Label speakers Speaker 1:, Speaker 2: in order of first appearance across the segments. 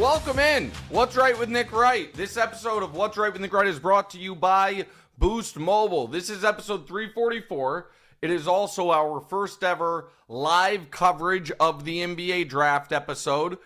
Speaker 1: Welcome in. What's Right with Nick Wright? This episode of What's Right with Nick Wright is brought to you by Boost Mobile. This is episode 344. It is also our first ever live coverage of the NBA draft episode,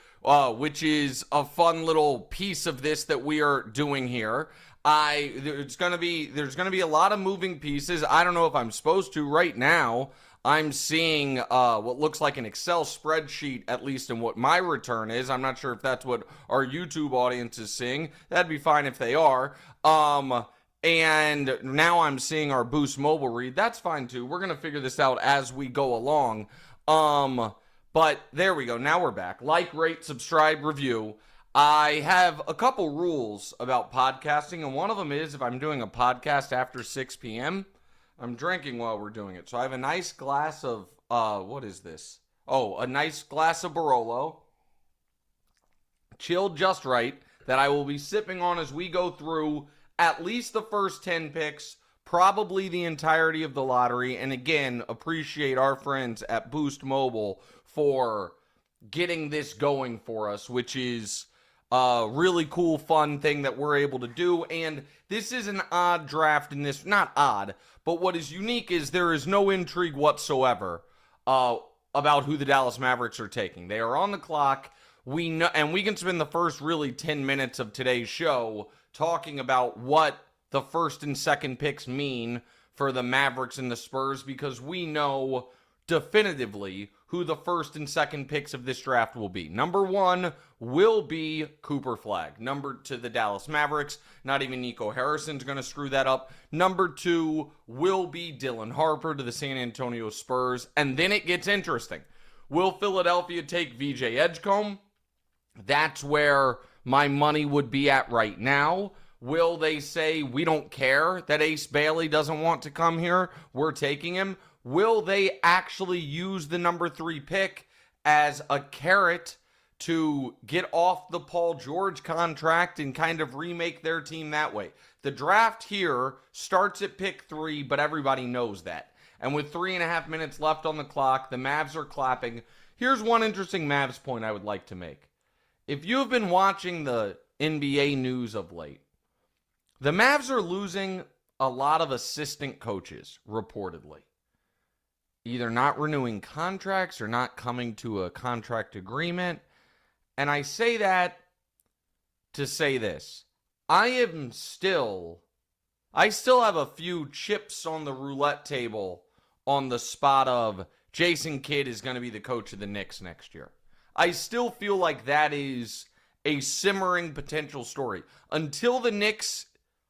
Speaker 1: which is a fun little piece of this that we are doing here. There's gonna be a lot of moving pieces. I don't know if I'm supposed to right now. I'm seeing what looks like an Excel spreadsheet, at least in what my return is. I'm not sure if that's what our YouTube audience is seeing. That'd be fine if they are. And now I'm seeing our Boost Mobile read. That's fine too. We're going to figure this out as we go along. But there we go. Now we're back. Like, rate, subscribe, review. I have a couple rules about podcasting, and one of them is if I'm doing a podcast after 6 p.m., I'm drinking while we're doing it. So I have a nice glass of, what is this? Oh, a nice glass of Barolo, chilled just right, that I will be sipping on as we go through at least the first 10 picks, probably the entirety of the lottery. And again, appreciate our friends at Boost Mobile for getting this going for us, which is a really cool, fun thing that we're able to do. And this is an odd draft in this, not odd, but what is unique is there is no intrigue whatsoever about who the Dallas Mavericks are taking. They are on the clock. We know, and we can spend the first really 10 minutes of today's show talking about what the first and second picks mean for the Mavericks and the Spurs, because we know definitively who the first and second picks of this draft will be. Number one will be Cooper Flagg. To the Dallas Mavericks. Not even Nico Harrison's going to screw that up. Number two will be Dylan Harper to the San Antonio Spurs. And then it gets interesting. Will Philadelphia take VJ Edgecombe? That's where my money would be at right now. Will they say, we don't care that Ace Bailey doesn't want to come here, we're taking him? Will they actually use the number 3 pick as a carrot to get off the Paul George contract and kind of remake their team that way? The draft here starts at pick 3, but everybody knows that. And with 3.5 minutes left on the clock, the Mavs are clapping. Here's one interesting Mavs point I would like to make. If you've been watching the NBA news of late, the Mavs are losing a lot of assistant coaches, reportedly. Either not renewing contracts or not coming to a contract agreement. And I say that to say this. I still have a few chips on the roulette table on the spot of Jason Kidd is going to be the coach of the Knicks next year. I still feel like that is a simmering potential story. Until the Knicks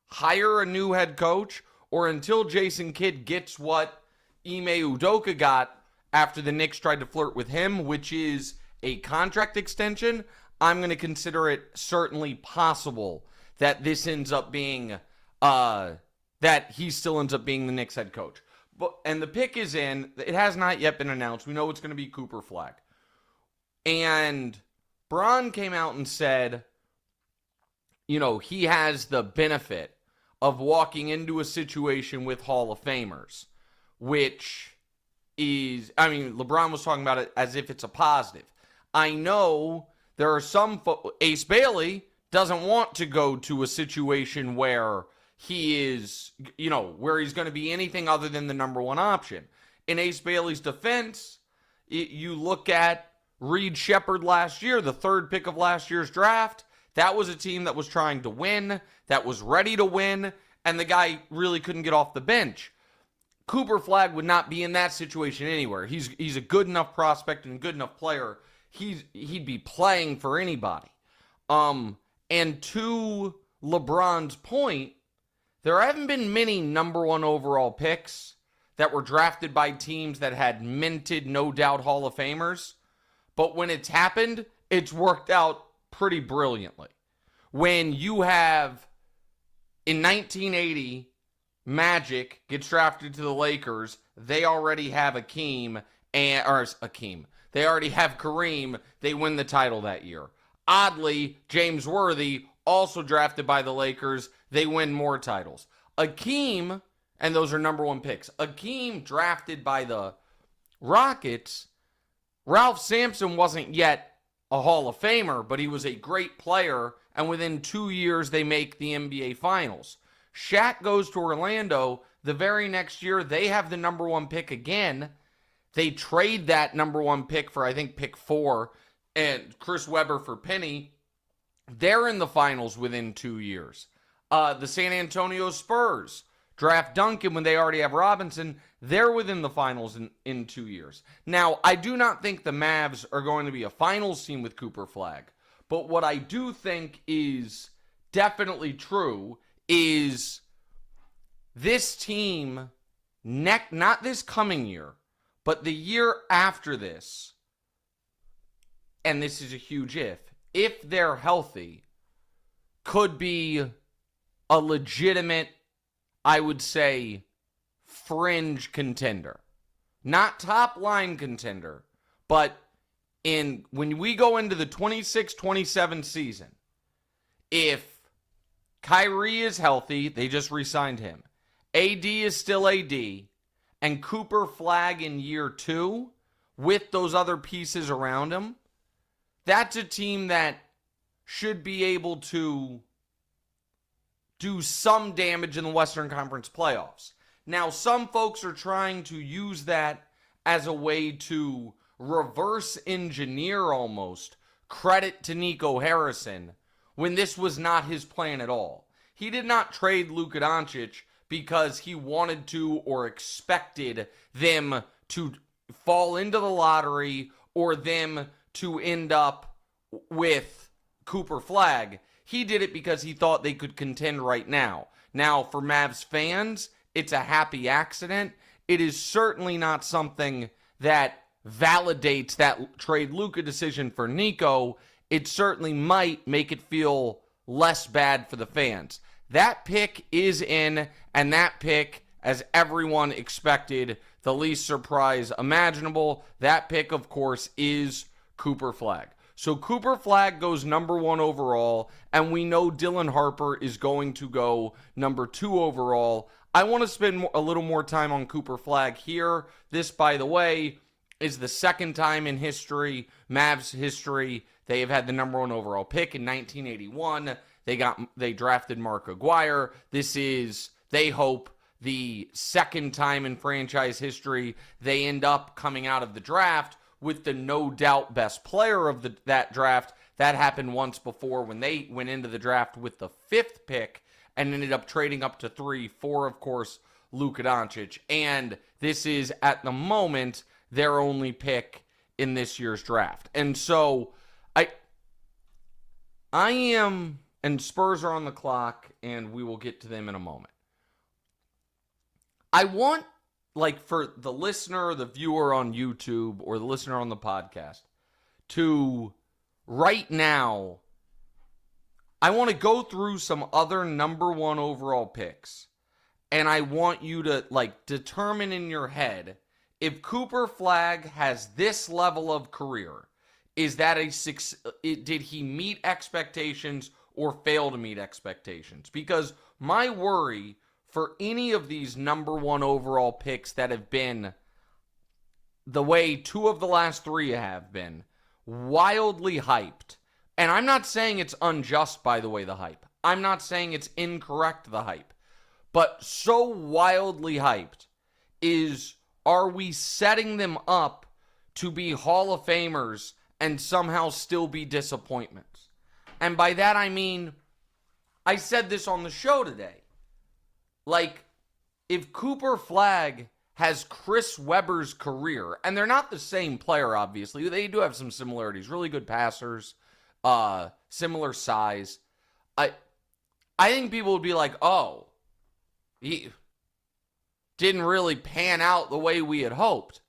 Speaker 1: hire a new head coach, or until Jason Kidd gets what Ime Udoka got after the Knicks tried to flirt with him, which is a contract extension, I'm going to consider it certainly possible that this ends up being, that he still ends up being the Knicks head coach. And the pick is in. It has not yet been announced. We know it's going to be Cooper Flagg. And Bron came out and said, you know, he has the benefit of walking into a situation with Hall of Famers, which is, I mean, LeBron was talking about it as if it's a positive. I know there are some, Ace Bailey doesn't want to go to a situation where he is, you know, where he's going to be anything other than the number one option. In Ace Bailey's defense, you look at Reed Shepherd last year, the third pick of last year's draft. That was a team that was trying to win, that was ready to win, and the guy really couldn't get off the bench. Cooper Flagg would not be in that situation anywhere. He's a good enough prospect and a good enough player. He'd be playing for anybody. And to LeBron's point, there haven't been many number one overall picks that were drafted by teams that had minted, no doubt, Hall of Famers. But when it's happened, it's worked out pretty brilliantly. When you have, in 1980, Magic gets drafted to the Lakers, they already have They already have Kareem. They win the title that year. Oddly, James Worthy, also drafted by the Lakers, they win more titles. Akeem, and those are number one picks. Akeem, drafted by the Rockets, Ralph Sampson wasn't yet a Hall of Famer, but he was a great player, and within 2 years, they make the NBA Finals. Shaq goes to Orlando. The very next year, they have the number 1 pick again. They trade that number 1 pick for, I think, pick 4, and Chris Webber for Penny. They're in the finals within 2 years. The San Antonio Spurs draft Duncan when they already have Robinson. They're within the finals in 2 years. Now, I do not think the Mavs are going to be a finals team with Cooper Flagg. But what I do think is definitely true is this team, not this coming year, but the year after this, and this is a huge if they're healthy, could be a legitimate, I would say, fringe contender. Not top line contender, but when we go into the 26-27 season, if Kyrie is healthy, they just re-signed him, AD is still AD, and Cooper Flagg in year 2 with those other pieces around him, that's a team that should be able to do some damage in the Western Conference playoffs. Now, some folks are trying to use that as a way to reverse engineer almost credit to Nico Harrison when this was not his plan at all. He did not trade Luka Doncic because he wanted to or expected them to fall into the lottery or them to end up with Cooper Flagg. He did it because he thought they could contend right now. Now, for Mavs fans, it's a happy accident. It is certainly not something that validates that trade Luka decision for Nico. It certainly might make it feel less bad for the fans. That pick is in, and that pick, as everyone expected, the least surprise imaginable. That pick, of course, is Cooper Flagg. So Cooper Flagg goes number 1 overall, and we know Dylan Harper is going to go number 2 overall. I want to spend a little more time on Cooper Flagg here. This, by the way, is the second time in history, Mavs history, they have had the number 1 overall pick in 1981. They drafted Mark Aguirre. This is, they hope, the second time in franchise history they end up coming out of the draft with the no doubt best player of that draft. That happened once before when they went into the draft with the 5th pick and ended up trading up to 3 for, of course, Luka Doncic. And this is, at the moment, their only pick in this year's draft. And so, I am, and Spurs are on the clock, and we will get to them in a moment. I want, for the listener or the viewer on YouTube or the listener on the podcast to, right now, I want to go through some other number 1 overall picks. And I want you to, determine in your head, if Cooper Flagg has this level of career, is that did he meet expectations or fail to meet expectations? Because my worry for any of these number 1 overall picks that have been the way 2 of the last 3 have been, wildly hyped. And I'm not saying it's unjust, by the way, the hype. I'm not saying it's incorrect, the hype. But so wildly hyped are we setting them up to be Hall of Famers and somehow still be disappointments? And by that I mean, I said this on the show today. If Cooper Flagg has Chris Webber's career, and they're not the same player, obviously. They do have some similarities. Really good passers, similar size. I think people would be like, oh, he didn't really pan out the way we had hoped.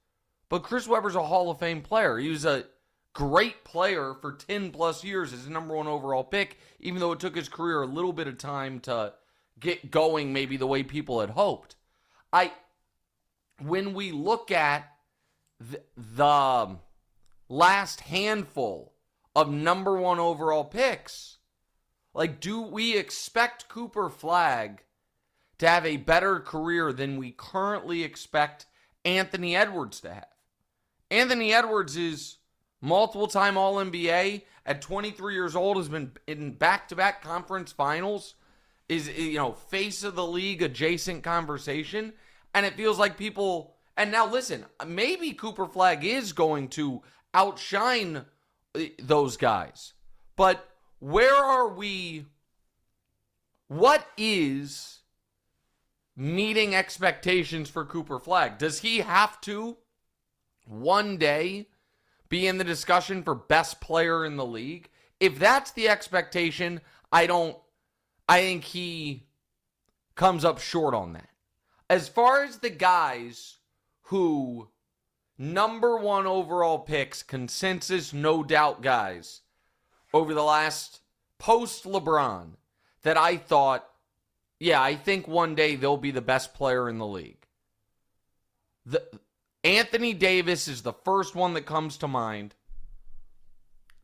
Speaker 1: But Chris Webber's a Hall of Fame player. He was a great player for 10 plus years as a number 1 overall pick, even though it took his career a little bit of time to get going maybe the way people had hoped. When we look at the last handful of number 1 overall picks, do we expect Cooper Flagg to have a better career than we currently expect Anthony Edwards to have? Anthony Edwards is multiple-time All-NBA, at 23 years old, has been in back-to-back conference finals, is, face of the league adjacent conversation, and it feels like people, and now listen, maybe Cooper Flagg is going to outshine those guys, but where are we? What is meeting expectations for Cooper Flagg? Does he have to one day be in the discussion for best player in the league? If that's the expectation, I think he comes up short on that. As far as the guys who number one overall picks, consensus, no doubt guys, over the last post LeBron, that I thought, yeah, I think one day they'll be the best player in the league. Anthony Davis is the first one that comes to mind.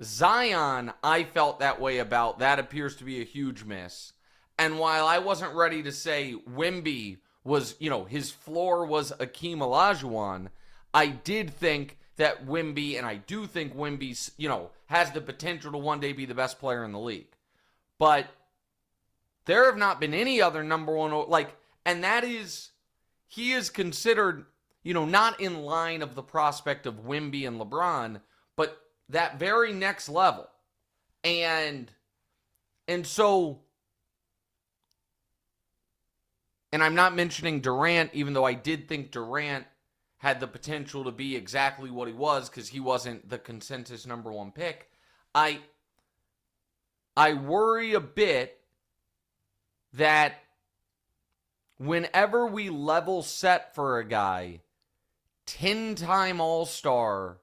Speaker 1: Zion, I felt that way about. That appears to be a huge miss. And while I wasn't ready to say Wemby was, his floor was Akeem Olajuwon, I did think that Wemby, and I do think Wemby's, has the potential to one day be the best player in the league. But there have not been any other number one, and that is, he is considered, not in line of the prospect of Wemby and LeBron, but that very next level. And so, and I'm not mentioning Durant, even though I did think Durant had the potential to be exactly what he was because he wasn't the consensus number one pick. I worry a bit that whenever we level set for a guy, 10-time All-Star,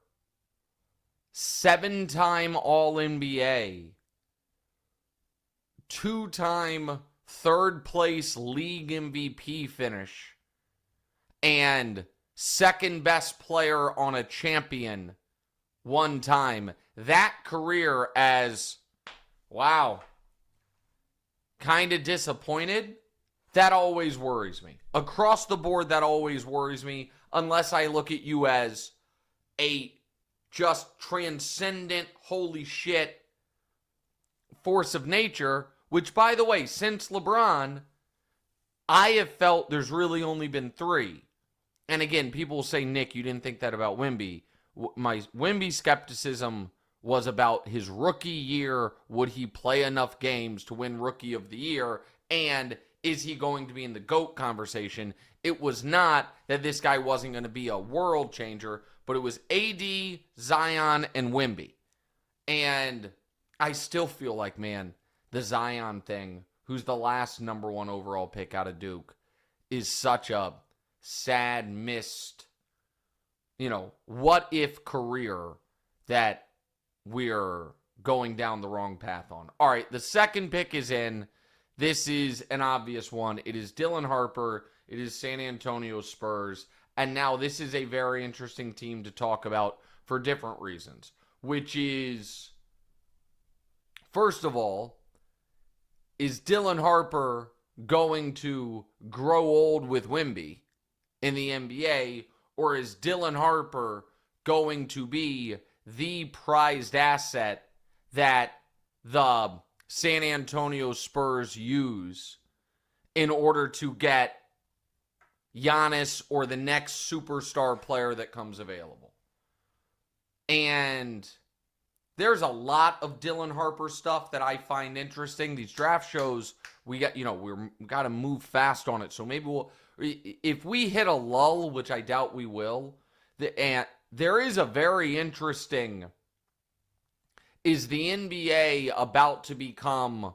Speaker 1: 7-time All-NBA, 2-time third-place league MVP finish, and second best player on a champion one time, that career as, wow, kind of disappointed, that always worries me. Across the board, that always worries me, unless I look at you as a just transcendent, holy shit, force of nature, which, by the way, since LeBron, I have felt there's really only been 3. And again, people will say, Nick, you didn't think that about Wemby. My Wemby skepticism was about his rookie year. Would he play enough games to win Rookie of the Year? And is he going to be in the GOAT conversation? It was not that this guy wasn't going to be a world changer, but it was AD, Zion, and Wemby. And I still feel like, man, the Zion thing, who's the last number one overall pick out of Duke, is such a sad, missed, what if career that we're going down the wrong path on. All right, the second pick is in. This is an obvious one. It is Dylan Harper. It is San Antonio Spurs. And now this is a very interesting team to talk about for different reasons, which is, first of all, is Dylan Harper going to grow old with Wemby in the NBA, or is Dylan Harper going to be the prized asset that the San Antonio Spurs use in order to get Giannis or the next superstar player that comes available? And there's a lot of Dylan Harper stuff that I find interesting. These draft shows, we got to move fast on it. So maybe if we hit a lull, which I doubt we will, there is a very interesting, is the NBA about to become,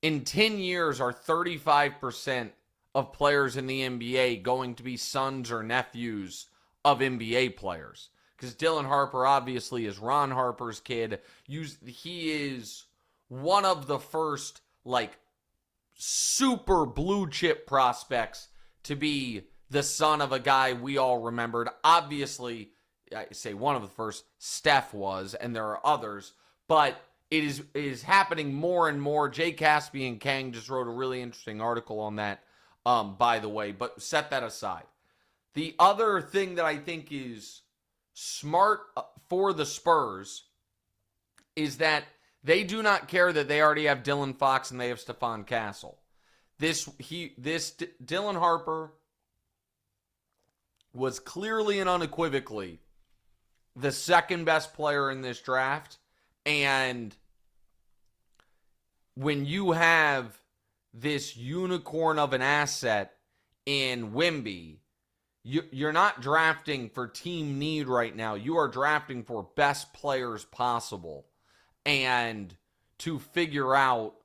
Speaker 1: in 10 years, are 35% of players in the NBA going to be sons or nephews of NBA players? Because Dylan Harper obviously is Ron Harper's kid. He is one of the first, super blue chip prospects to be the son of a guy we all remembered. Obviously, I say one of the first, Steph was, and there are others, but it is happening more and more. Jay Caspy and Kang just wrote a really interesting article on that, by the way, but set that aside. The other thing that I think is smart for the Spurs is that they do not care that they already have Dylan Fox and they have Stephon Castle. This Dylan Harper was clearly and unequivocally the second best player in this draft. And when you have this unicorn of an asset in Wemby, you're not drafting for team need right now. You are drafting for best players possible. And to figure out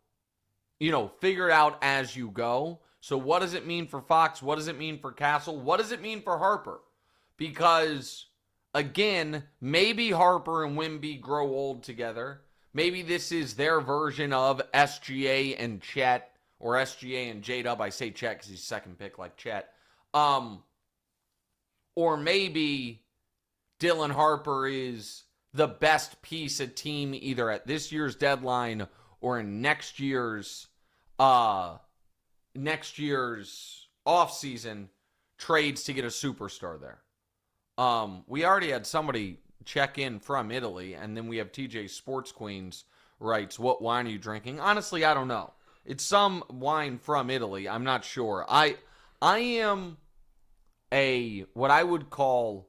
Speaker 1: as you go. So what does it mean for Fox? What does it mean for Castle? What does it mean for Harper? Because, again, maybe Harper and Wemby grow old together. Maybe this is their version of SGA and Chet, or SGA and J-Dub. I say Chet because he's second pick like Chet. Or maybe Dylan Harper is the best piece of team either at this year's deadline or in next year's offseason trades to get a superstar there. We already had somebody check in from Italy, and then we have TJ Sports Queens writes, "What wine are you drinking?" Honestly, I don't know. It's some wine from Italy. I'm not sure. I am what I would call,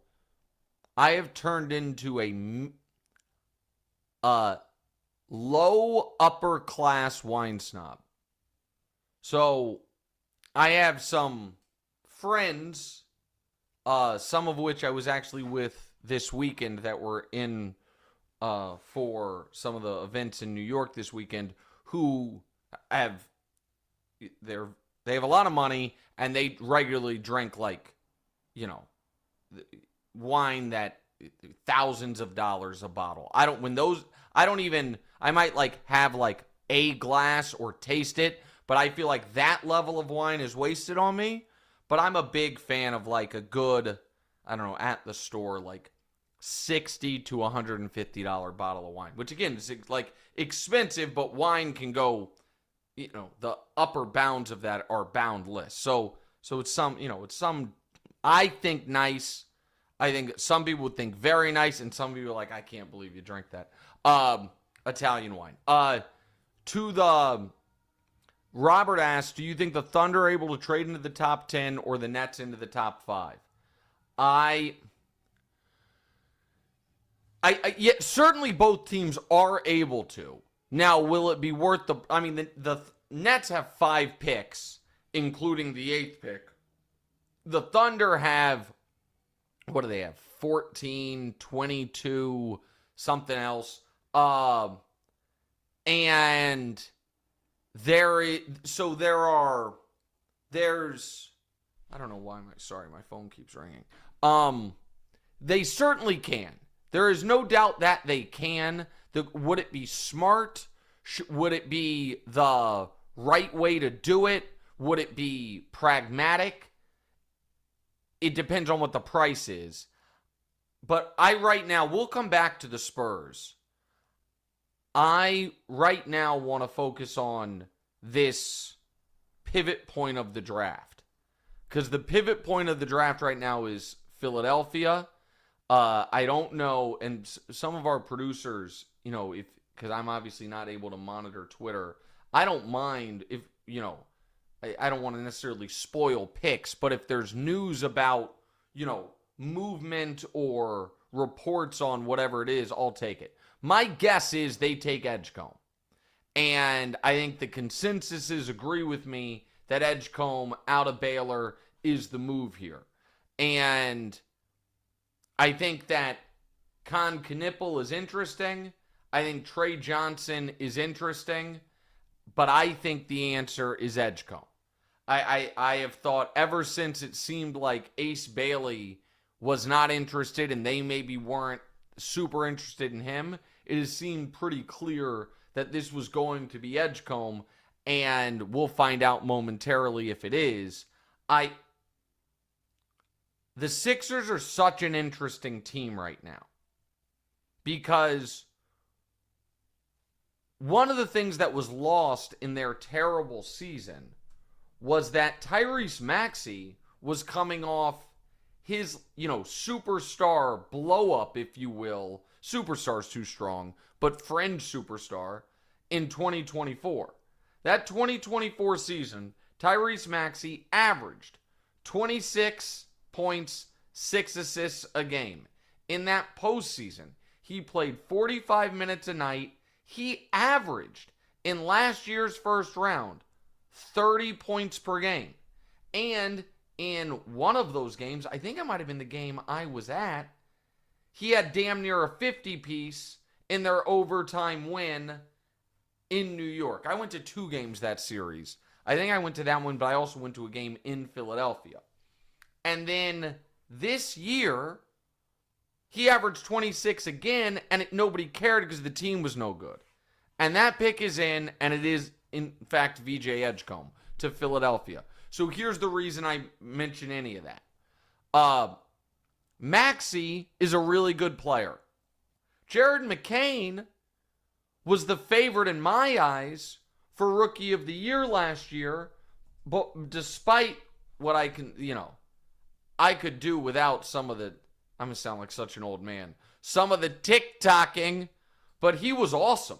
Speaker 1: I have turned into a low upper class wine snob. So I have some friends, some of which I was actually with this weekend that were in for some of the events in New York this weekend, who they have a lot of money and they regularly drink wine that thousands of dollars a bottle. I might have a glass or taste it, but I feel like that level of wine is wasted on me. But I'm a big fan of a good, at the store, $60 to $150 bottle of wine, which again is expensive, but wine can go, the upper bounds of that are boundless. So it's some, I think, nice. I think some people would think very nice, and some people are I can't believe you drank that. Italian wine. Robert asked, do you think the Thunder are able to trade into the top 10 or the Nets into the top 5? Certainly both teams are able to. Now, will it be worth the Nets have 5 picks, including the 8th pick. The Thunder have, what do they have? 14, 22, something else. And there's, I don't know why my phone keeps ringing. They certainly can. There is no doubt that they can. Would it be smart? Would it be the right way to do it? Would it be pragmatic? It depends on what the price is. But right now, we'll come back to the Spurs. I right now want to focus on this pivot point of the draft. Because the pivot point of the draft right now is Philadelphia. I don't know, and some of our producers, because I'm obviously not able to monitor Twitter, I don't mind if, I don't want to necessarily spoil picks, but if there's news about, movement or reports on whatever it is, I'll take it. My guess is they take Edgecombe. And I think the consensuses agree with me that Edgecombe out of Baylor is the move here. And I think that Canipple is interesting. I think Trey Johnson is interesting. But I think the answer is Edgecombe. I have thought ever since it seemed like Ace Bailey was not interested and they maybe weren't super interested in him, it has seemed pretty clear that this was going to be Edgecombe, and we'll find out momentarily if it is. The Sixers are such an interesting team right now because one of the things that was lost in their terrible season was that Tyrese Maxey was coming off his, superstar blow up, if you will. Superstar's too strong, but fringe superstar in 2024. That 2024 season, Tyrese Maxey averaged 26 points, 6 assists a game. In that postseason, he played 45 minutes a night. He averaged, in last year's first round, 30 points per game. And in one of those games, I think it might have been the game I was at, he had damn near a 50-piece in their overtime win in New York. I went to 2 games that series. I think I went to that one, but I also went to a game in Philadelphia. And then this year, he averaged 26 again, and nobody cared because the team was no good. And that pick is in, and it is, in fact, VJ Edgecombe to Philadelphia. So here's the reason I mention any of that. Maxey is a really good player. Jared McCain was the favorite in my eyes for Rookie of the Year last year, but despite what I could do without some of the, I'm going to sound like such an old man, some of the tick-tocking, but he was awesome.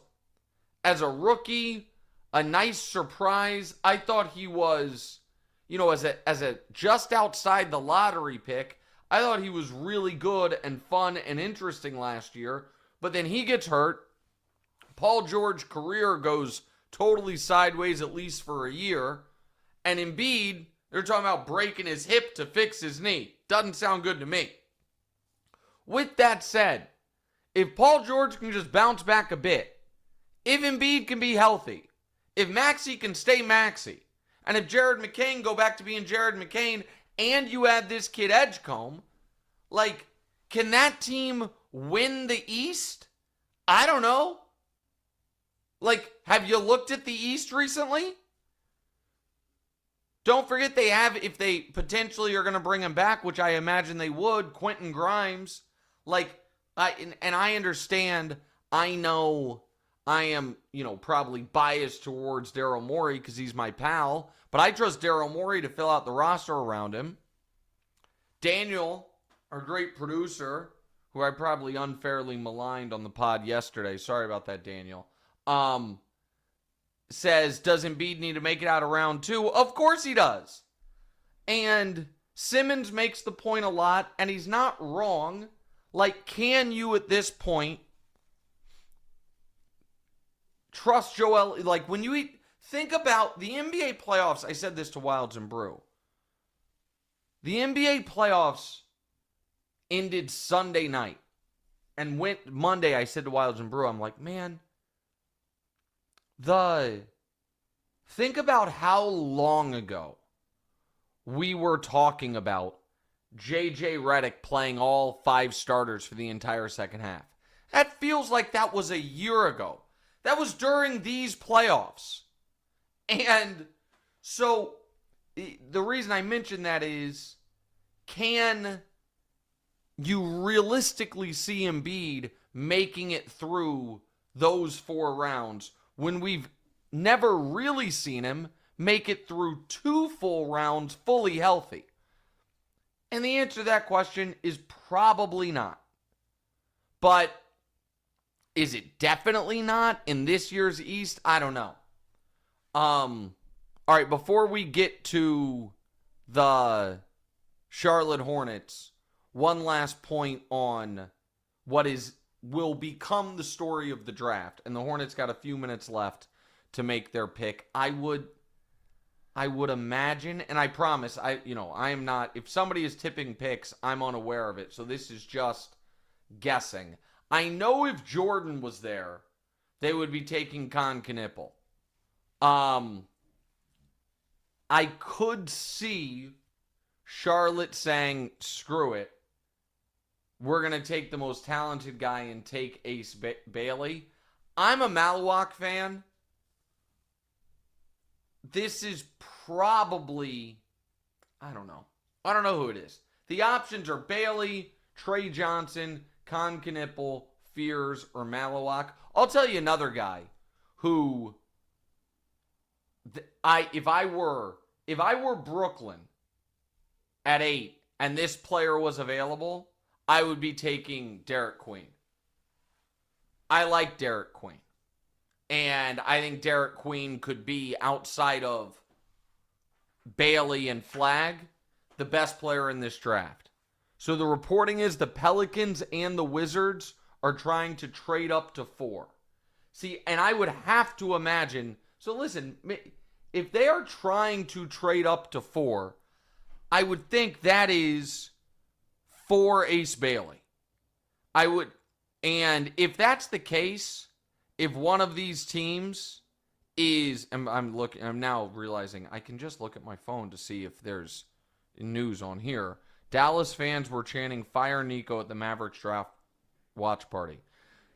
Speaker 1: As a rookie, a nice surprise. I thought he was, as a just outside the lottery pick, I thought he was really good and fun and interesting last year, but then he gets hurt. Paul George's career goes totally sideways, at least for a year. And Embiid, they're talking about breaking his hip to fix his knee. Doesn't sound good to me. With that said, if Paul George can just bounce back a bit, if Embiid can be healthy, if Maxey can stay Maxey, and if Jared McCain go back to being Jared McCain, and you add this kid Edgecombe, can that team win the East? I don't know. Have you looked at the East recently? Don't forget they have, if they potentially are going to bring him back, which I imagine they would, Quentin Grimes. And I understand, I know I am, probably biased towards Daryl Morey because he's my pal, but I trust Daryl Morey to fill out the roster around him. Daniel, our great producer, who I probably unfairly maligned on the pod yesterday, sorry about that, Daniel, says, does Embiid need to make it out of round 2? Of course he does. And Simmons makes the point a lot, and he's not wrong. Can you at this point trust Joel? When you think about the NBA playoffs, I said this to Wilds and Brew. The NBA playoffs ended Sunday night. And went Monday, I said to Wilds and Brew, I'm like, man, think about how long ago we were talking about J.J. Redick playing all 5 starters for the entire second half. That feels like that was a year ago. That was during these playoffs. And so the reason I mention that is, can you realistically see Embiid making it through those 4 rounds when we've never really seen him make it through 2 full rounds fully healthy? And the answer to that question is probably not. But is it definitely not in this year's East? I don't know. All right, before we get to the Charlotte Hornets, one last point on what will become the story of the draft. And the Hornets got a few minutes left to make their pick. I would imagine, and I promise, I am not, if somebody is tipping picks, I'm unaware of it. So this is just guessing. I know if Jordan was there, they would be taking Canipple. I could see Charlotte saying, screw it. We're going to take the most talented guy and take Ace Bailey. I'm a Malawak fan. This is probably, I don't know who it is. The options are Bailey, Trey Johnson, Canipple, Fears, or Malawak. I'll tell you another guy who, if I were Brooklyn at 8 and this player was available, I would be taking Derek Queen. I like Derek Queen. And I think Derek Queen could be, outside of Bailey and Flagg, the best player in this draft. So the reporting is the Pelicans and the Wizards are trying to trade up to 4. See, and I would have to imagine, so listen, if they are trying to trade up to 4, I would think that is for Ace Bailey. And if that's the case, if one of these teams is, I'm now realizing I can just look at my phone to see if there's news on here. Dallas fans were chanting "Fire Nico" at the Mavericks draft watch party.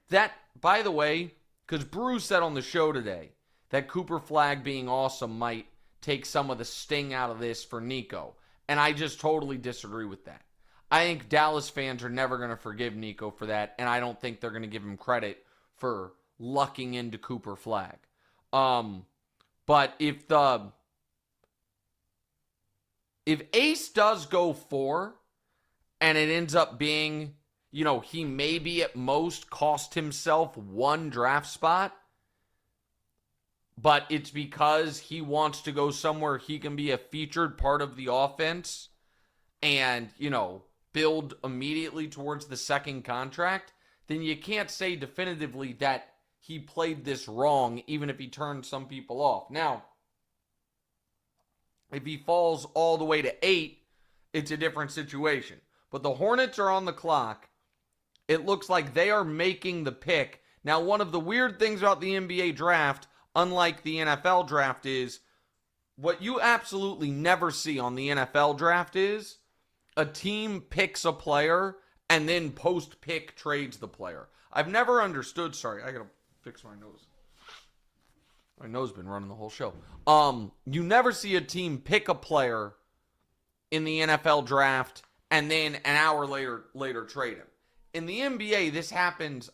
Speaker 1: That, by the way, because Bruce said on the show today that Cooper Flagg being awesome might take some of the sting out of this for Nico. And I just totally disagree with that. I think Dallas fans are never going to forgive Nico for that, and I don't think they're going to give him credit for lucking into Cooper Flagg. But if Ace does go 4, and it ends up being, he maybe at most cost himself 1 draft spot, but it's because he wants to go somewhere he can be a featured part of the offense and, build immediately towards the second contract, then you can't say definitively that he played this wrong, even if he turned some people off. Now, if he falls all the way to 8, it's a different situation. But the Hornets are on the clock. It looks like they are making the pick. Now, one of the weird things about the NBA draft, unlike the NFL draft, is what you absolutely never see on the NFL draft is a team picks a player and then post-pick trades the player. I've never understood. Sorry, I gotta fix my nose. My nose been running the whole show. You never see a team pick a player in the NFL draft and then an hour later trade him. In the NBA, this happens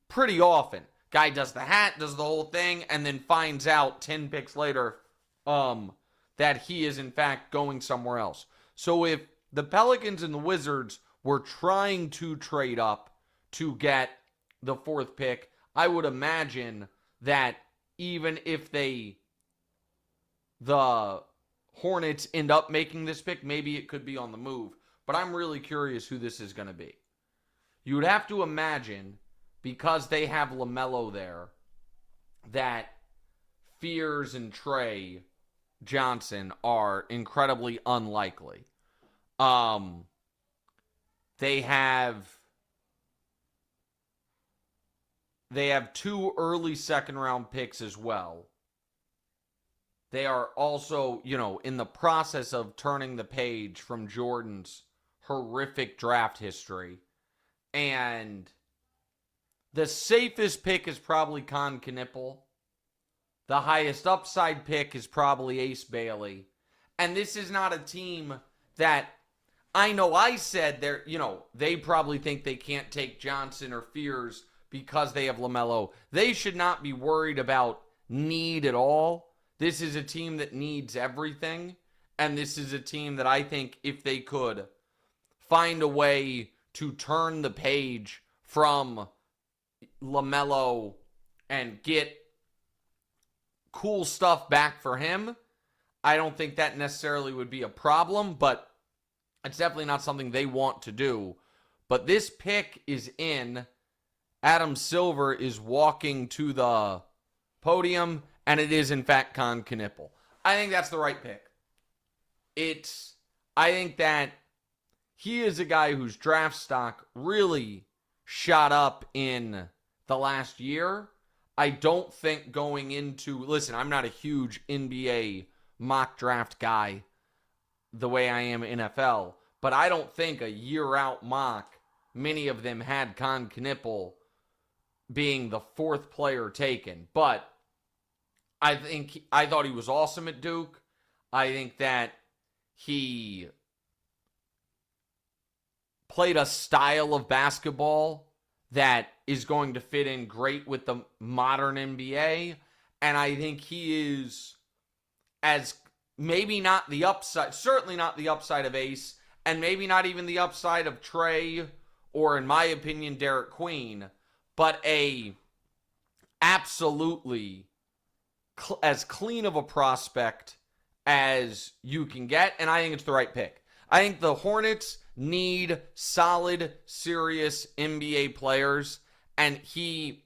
Speaker 1: pretty often. Guy does the hat, does the whole thing, and then finds out 10 picks later that he is in fact going somewhere else. So if the Pelicans and the Wizards were trying to trade up to get the 4th pick, I would imagine that even if the Hornets end up making this pick, maybe it could be on the move. But I'm really curious who this is going to be. You would have to imagine, because they have LaMelo there, that Fears and Trey Johnson are incredibly unlikely. They have 2 early second-round picks as well. They are also, in the process of turning the page from Jordan's horrific draft history. And the safest pick is probably Canipple. The highest upside pick is probably Ace Bailey. And this is not a team that, I know I said they probably think they can't take Johnson or Fears because they have LaMelo. They should not be worried about need at all. This is a team that needs everything. And this is a team that I think if they could find a way to turn the page from LaMelo and get cool stuff back for him, I don't think that necessarily would be a problem, but it's definitely not something they want to do. But this pick is in. Adam Silver is walking to the podium, and it is, in fact, Canipple. I think that's the right pick. I think that he is a guy whose draft stock really shot up in the last year. I don't think going into, listen, I'm not a huge NBA mock draft guy the way I am NFL, but I don't think a year-out mock, many of them had Canipple being the 4th player taken. But I thought he was awesome at Duke. I think that he played a style of basketball that is going to fit in great with the modern NBA. And I think he is, as maybe not the upside, certainly not the upside of Ace, and maybe not even the upside of Trey or, in my opinion, Derek Queen, but a absolutely as clean of a prospect as you can get, and I think it's the right pick. I think the Hornets need solid, serious NBA players, and he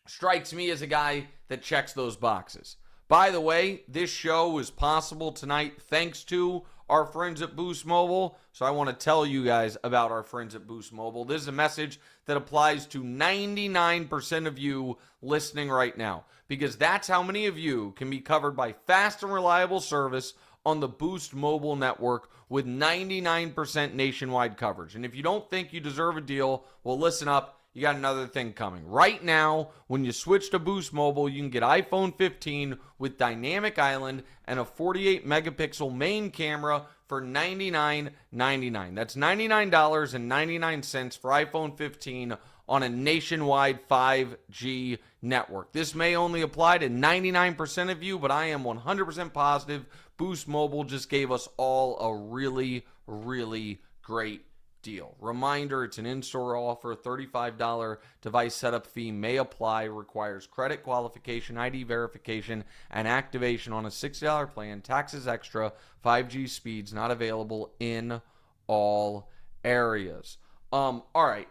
Speaker 1: strikes me as a guy that checks those boxes. By the way, this show is possible tonight thanks to our friends at Boost Mobile. So I want to tell you guys about our friends at Boost Mobile. This is a message that applies to 99% of you listening right now, because that's how many of you can be covered by fast and reliable service on the Boost Mobile network with 99% nationwide coverage. And if you don't think you deserve a deal, well, listen up. You got another thing coming. Right now, when you switch to Boost Mobile, you can get iPhone 15 with Dynamic Island and a 48 megapixel main camera for $99.99. That's $99.99 for iPhone 15 on a nationwide 5G network. This may only apply to 99% of you, but I am 100% positive Boost Mobile just gave us all a really, really great deal. Reminder, it's an in-store offer. $35 device setup fee may apply. Requires credit qualification, ID verification, and activation on a $60 plan. Taxes extra. 5G speeds not available in all areas. All right.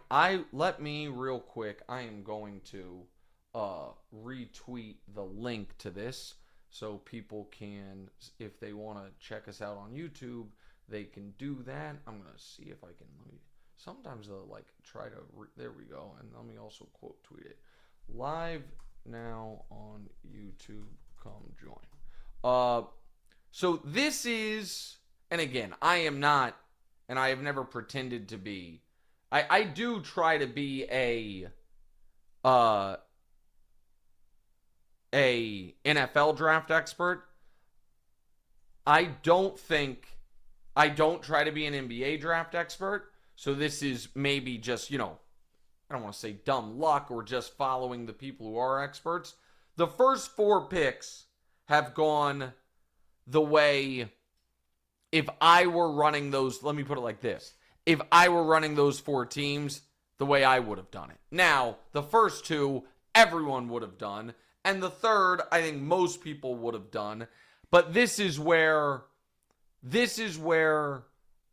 Speaker 1: Let me real quick. I am going to retweet the link to this so people can, if they want to check us out on YouTube, they can do that. I'm going to see if I can. Sometimes they'll try to. There we go. And let me also quote tweet it. Live now on YouTube. Come join. So this is, and again, I am not, and I have never pretended to be. I do try to be a NFL draft expert. I don't try to be an NBA draft expert, so this is maybe just, I don't want to say dumb luck or just following the people who are experts. The first 4 picks have gone the way, if I were running those, let me put it like this. If I were running those 4 teams, the way I would have done it. Now, the first 2, everyone would have done, and the third, I think most people would have done, but this is where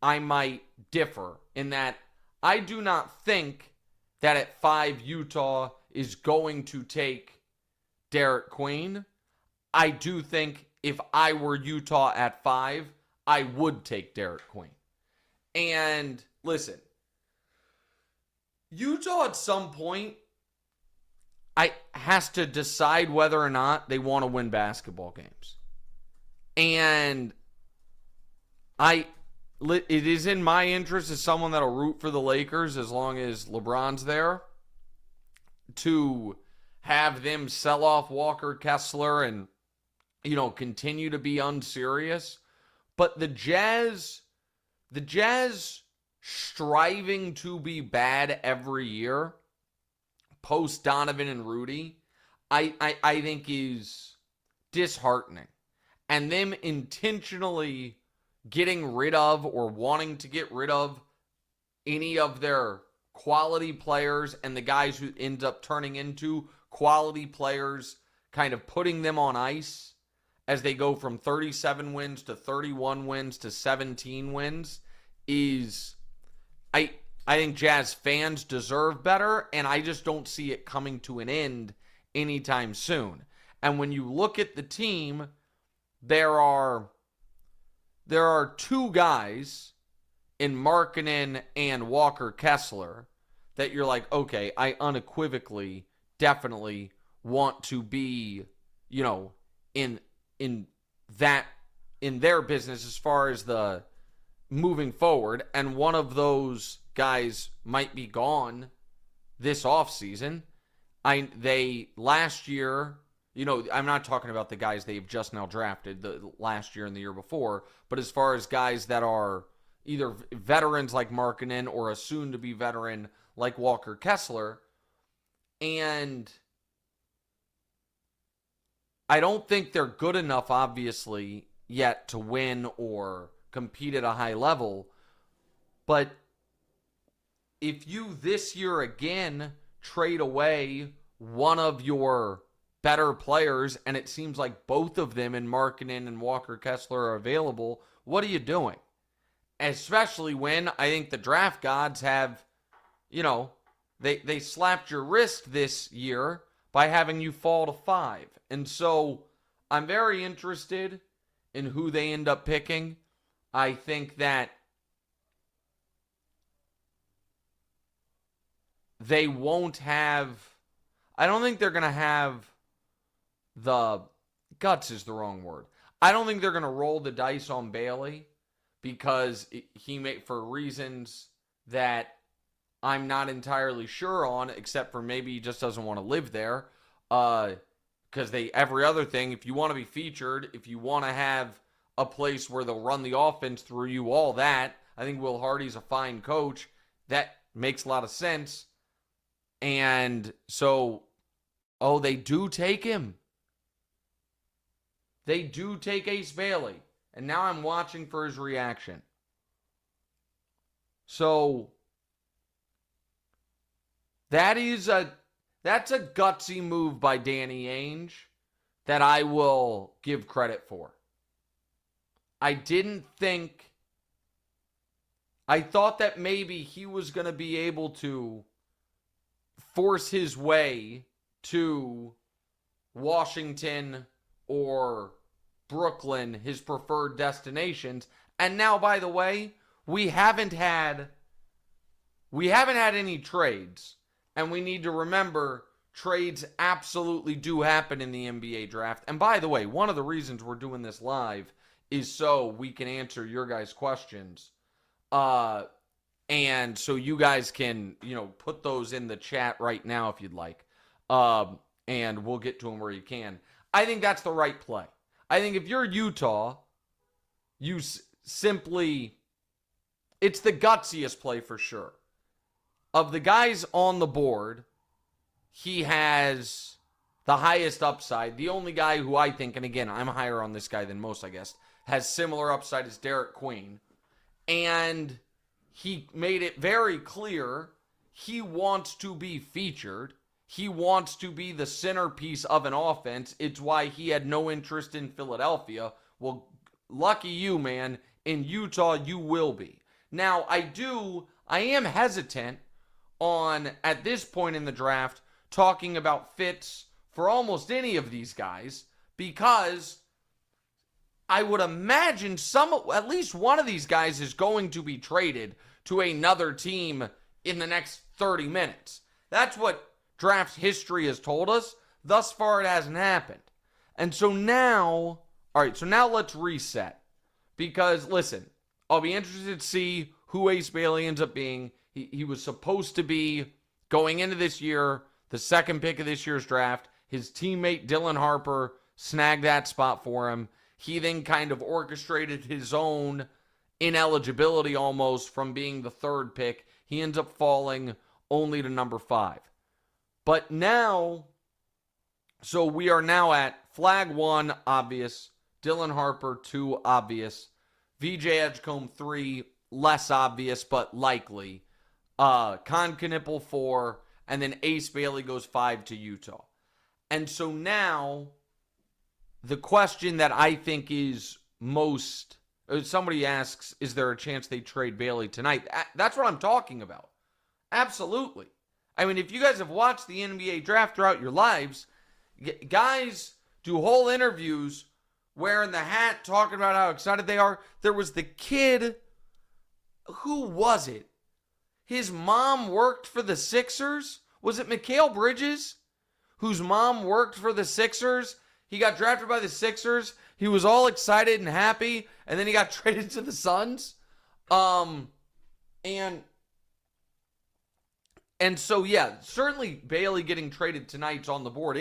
Speaker 1: I might differ, in that I do not think that at 5 Utah is going to take Derek Queen. I do think if I were Utah at 5, I would take Derek Queen. And listen, Utah at some point has to decide whether or not they want to win basketball games. And it is in my interest as someone that'll root for the Lakers as long as LeBron's there, to have them sell off Walker Kessler and, continue to be unserious. But the Jazz striving to be bad every year, post Donovan and Rudy, I think is disheartening. And them intentionally getting rid of or wanting to get rid of any of their quality players and the guys who end up turning into quality players, kind of putting them on ice as they go from 37 wins to 31 wins to 17 wins, is, I think Jazz fans deserve better, and I just don't see it coming to an end anytime soon. And when you look at the team, there are 2 guys in Markkanen and Walker Kessler that you're like, okay, I unequivocally definitely want to be, in their business as far as the moving forward. And one of those guys might be gone this offseason. They last year, I'm not talking about the guys they've just now drafted the last year and the year before, but as far as guys that are either veterans like Markkanen or a soon-to-be veteran like Walker Kessler. And I don't think they're good enough, obviously, yet to win or compete at a high level. But if you this year again trade away one of your better players, and it seems like both of them in Markkanen and Walker Kessler are available, what are you doing? Especially when I think the draft gods have, they slapped your wrist this year by having you fall to 5. And so I'm very interested in who they end up picking. I think that they won't have, I don't think they're going to have the guts is the wrong word. I don't think they're going to roll the dice on Bailey because he made for reasons that I'm not entirely sure on, except for maybe he just doesn't want to live there. Because every other thing, if you want to be featured, if you want to have a place where they'll run the offense through you, all that, I think Will Hardy's a fine coach. That makes a lot of sense. And so, they do take him. They do take Ace Bailey. And now I'm watching for his reaction. So, that's a gutsy move by Danny Ainge that I will give credit for. I thought that maybe he was going to be able to force his way to Washington or Brooklyn, his preferred destinations. And now, by the way, we haven't had any trades. And we need to remember, trades absolutely do happen in the NBA draft. And by the way, one of the reasons we're doing this live is so we can answer your guys' questions. And so you guys can, put those in the chat right now if you'd like. And we'll get to them where you can. I think that's the right play. I think if you're Utah, it's the gutsiest play for sure. Of the guys on the board, he has the highest upside. The only guy who I think, and again, I'm higher on this guy than most, I guess, has similar upside as Derek Queen. And he made it very clear he wants to be featured. He wants to be the centerpiece of an offense. It's why he had no interest in Philadelphia. Well, lucky you, man. In Utah, you will be. Now, I am hesitant on, at this point in the draft, talking about fits for almost any of these guys, because I would imagine at least one of these guys is going to be traded to another team in the next 30 minutes. That's what draft history has told us. Thus far, it hasn't happened. And so now, let's reset. Because, listen, I'll be interested to see who Ace Bailey ends up being. He was supposed to be, going into this year, the second pick of this year's draft. His teammate Dylan Harper snagged that spot for him. He then kind of orchestrated his own ineligibility almost from being the third pick. He ends up falling only to number 5. But now, so we are now at Flagg 1, obvious. Dylan Harper 2, obvious. VJ Edgecombe 3, less obvious but likely. Canipple 4, and then Ace Bailey goes 5 to Utah. And so now, the question that I think is most, somebody asks, is there a chance they trade Bailey tonight? That's what I'm talking about. Absolutely. I mean, if you guys have watched the NBA draft throughout your lives, guys do whole interviews wearing the hat, talking about how excited they are. There was the kid, who was it? His mom worked for the Sixers? Was it Mikal Bridges? Whose mom worked for the Sixers? He got drafted by the Sixers. He was all excited and happy, and then he got traded to the Suns. And so, yeah, certainly Bailey getting traded tonight's on the board.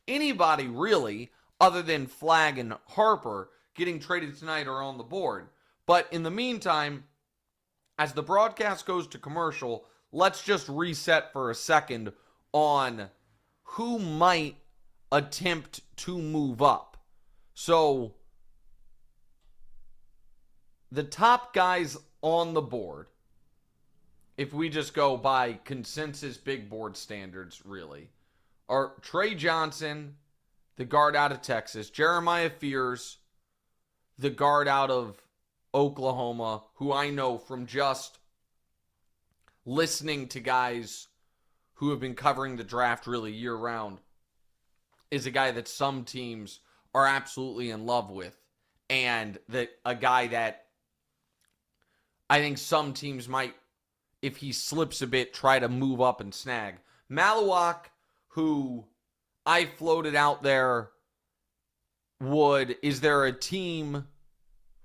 Speaker 1: Anybody really, other than Flagg and Harper, getting traded tonight are on the board. But in the meantime, as the broadcast goes to commercial, let's just reset for a second on who might attempt to move up. So, the top guys on the board, if we just go by consensus big board standards, really, are Trey Johnson, the guard out of Texas, Jeremiah Fears, the guard out of Oklahoma, who I know from just listening to guys who have been covering the draft really year-round, is a guy that some teams are absolutely in love with, and that a guy that I think some teams might, if he slips a bit, try to move up and snag. Malawak, who I floated out there, is there a team,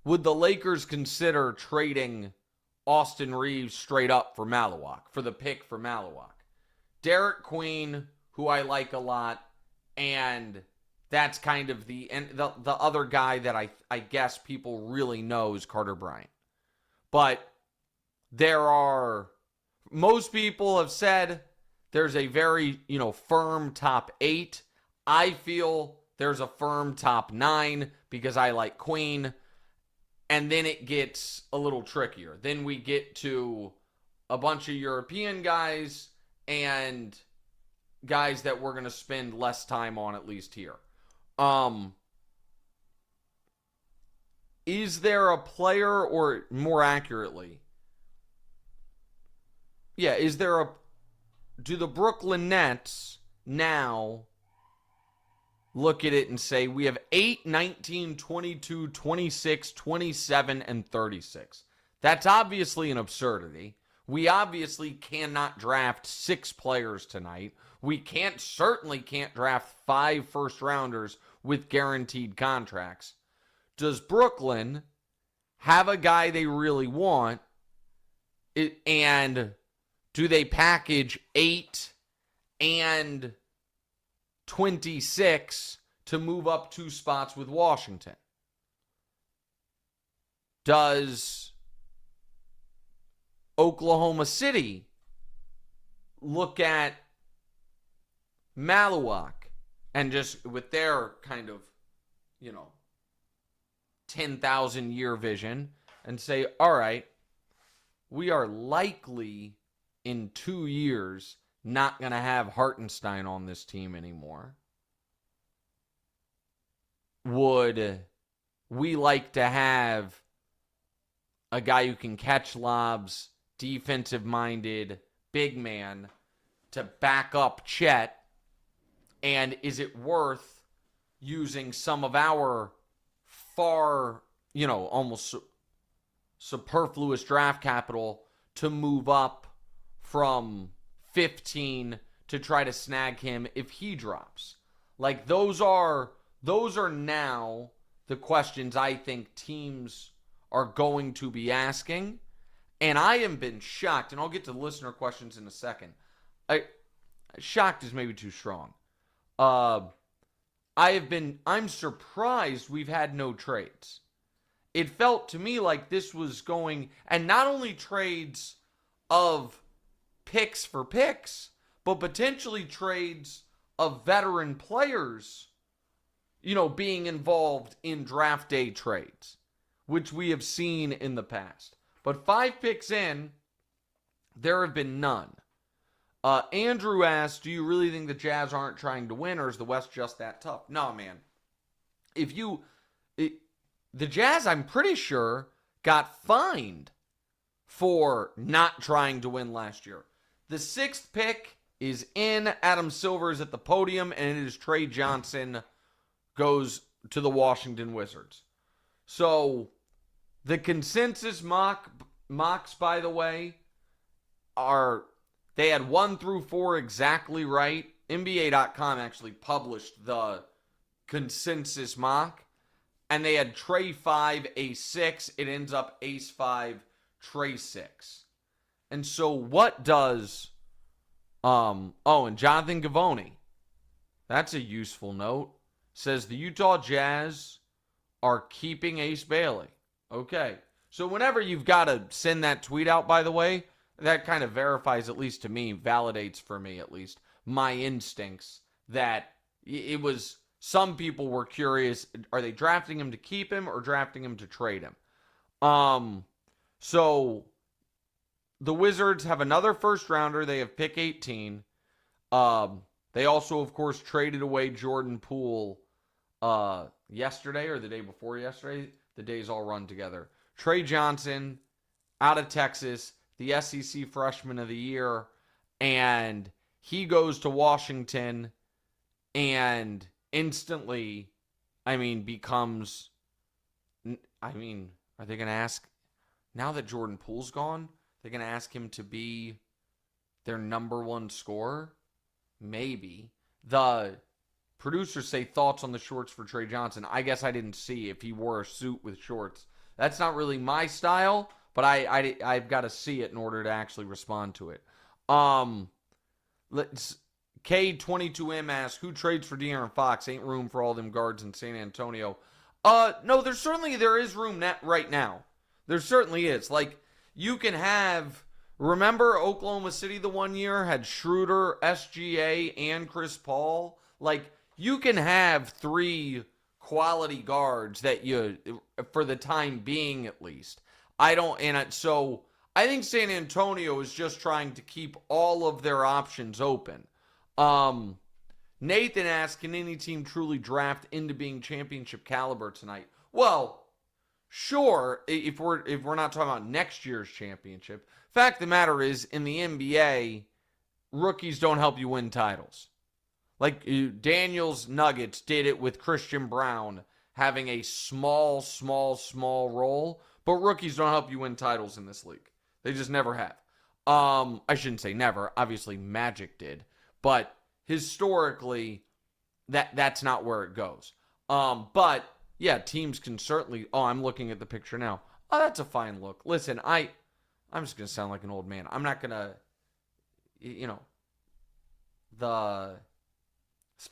Speaker 1: would the Lakers consider trading Austin Reeves straight up for Malawak, for the pick for Malawak? Derek Queen, who I like a lot, and that's kind of the other guy that I guess people really know is Carter Bryant. But most people have said there's a very, firm top 8. I feel there's a firm top 9 because I like Queen. And then it gets a little trickier. Then we get to a bunch of European guys and guys that we're going to spend less time on, at least here. Is there a player, or more accurately, do the Brooklyn Nets now look at it and say, we have 8, 19, 22, 26, 27, and 36. That's obviously an absurdity. We obviously cannot draft 6 players tonight. We certainly can't draft 5 first-rounders with guaranteed contracts. Does Brooklyn have a guy they really want, and do they package 8 and 26 to move up 2 spots with Washington? Does Oklahoma City look at Malawak and just with their kind of, 10,000 year vision and say, all right, we are likely in 2 years not going to have Hartenstein on this team anymore. Would we like to have a guy who can catch lobs, defensive-minded, big man to back up Chet? And is it worth using some of our far, almost superfluous draft capital to move up from 15 to try to snag him if he drops? Like, those are now the questions I think teams are going to be asking. And I have been shocked, and I'll get to listener questions in a second. Shocked is maybe too strong. I'm surprised we've had no trades. It felt to me like this was going, and not only trades of picks for picks, but potentially trades of veteran players, being involved in draft day trades, which we have seen in the past. But 5 picks in, there have been none. Andrew asked, do you really think the Jazz aren't trying to win, or is the West just that tough? No, man. The Jazz, I'm pretty sure, got fined for not trying to win last year. The 6th pick is in. Adam Silver is at the podium, and it is Trey Johnson goes to the Washington Wizards. So the consensus mocks, by the way, they had 1 through 4 exactly right. NBA.com actually published the consensus mock, and they had Trey 5, Ace 6. It ends up Ace 5, Trey 6. And so what does, and Jonathan Gavoni, that's a useful note, says the Utah Jazz are keeping Ace Bailey. Okay. So whenever you've got to send that tweet out, by the way, that kind of verifies, at least to me, validates for me at least, my instincts that it was, some people were curious, are they drafting him to keep him or drafting him to trade him? So the Wizards have another first rounder. They have pick 18. They also, of course, traded away Jordan Poole yesterday or the day before yesterday. The days all run together. Trey Johnson out of Texas, the SEC Freshman of the Year, and he goes to Washington and instantly, becomes, are they going to ask, now that Jordan Poole's gone, they're going to ask him to be their number one scorer? Maybe. The producers say thoughts on the shorts for Trey Johnson. I guess I didn't see if he wore a suit with shorts. That's not really my style, but I've got to see it in order to actually respond to it. Let's K22M asks, who trades for De'Aaron Fox? Ain't room for all them guards in San Antonio. No, there is room right now. There certainly is. Like, you can have, remember Oklahoma City the one year had Schroeder, SGA, and Chris Paul? Like, you can have 3 quality guards that you, for the time being at least. So I think San Antonio is just trying to keep all of their options open. Nathan asks, can any team truly draft into being championship caliber tonight? Well, sure, if we're not talking about next year's championship. Fact of the matter is, in the NBA, rookies don't help you win titles. Like, Daniels Nuggets did it with Christian Brown having a small role, but rookies don't help you win titles in this league. They just never have. I shouldn't say never. Obviously, Magic did. But historically, that's not where it goes. But, yeah, teams can certainly... Oh, I'm looking at the picture now. Oh, that's a fine look. Listen, I'm just going to sound like an old man. I'm not going to... the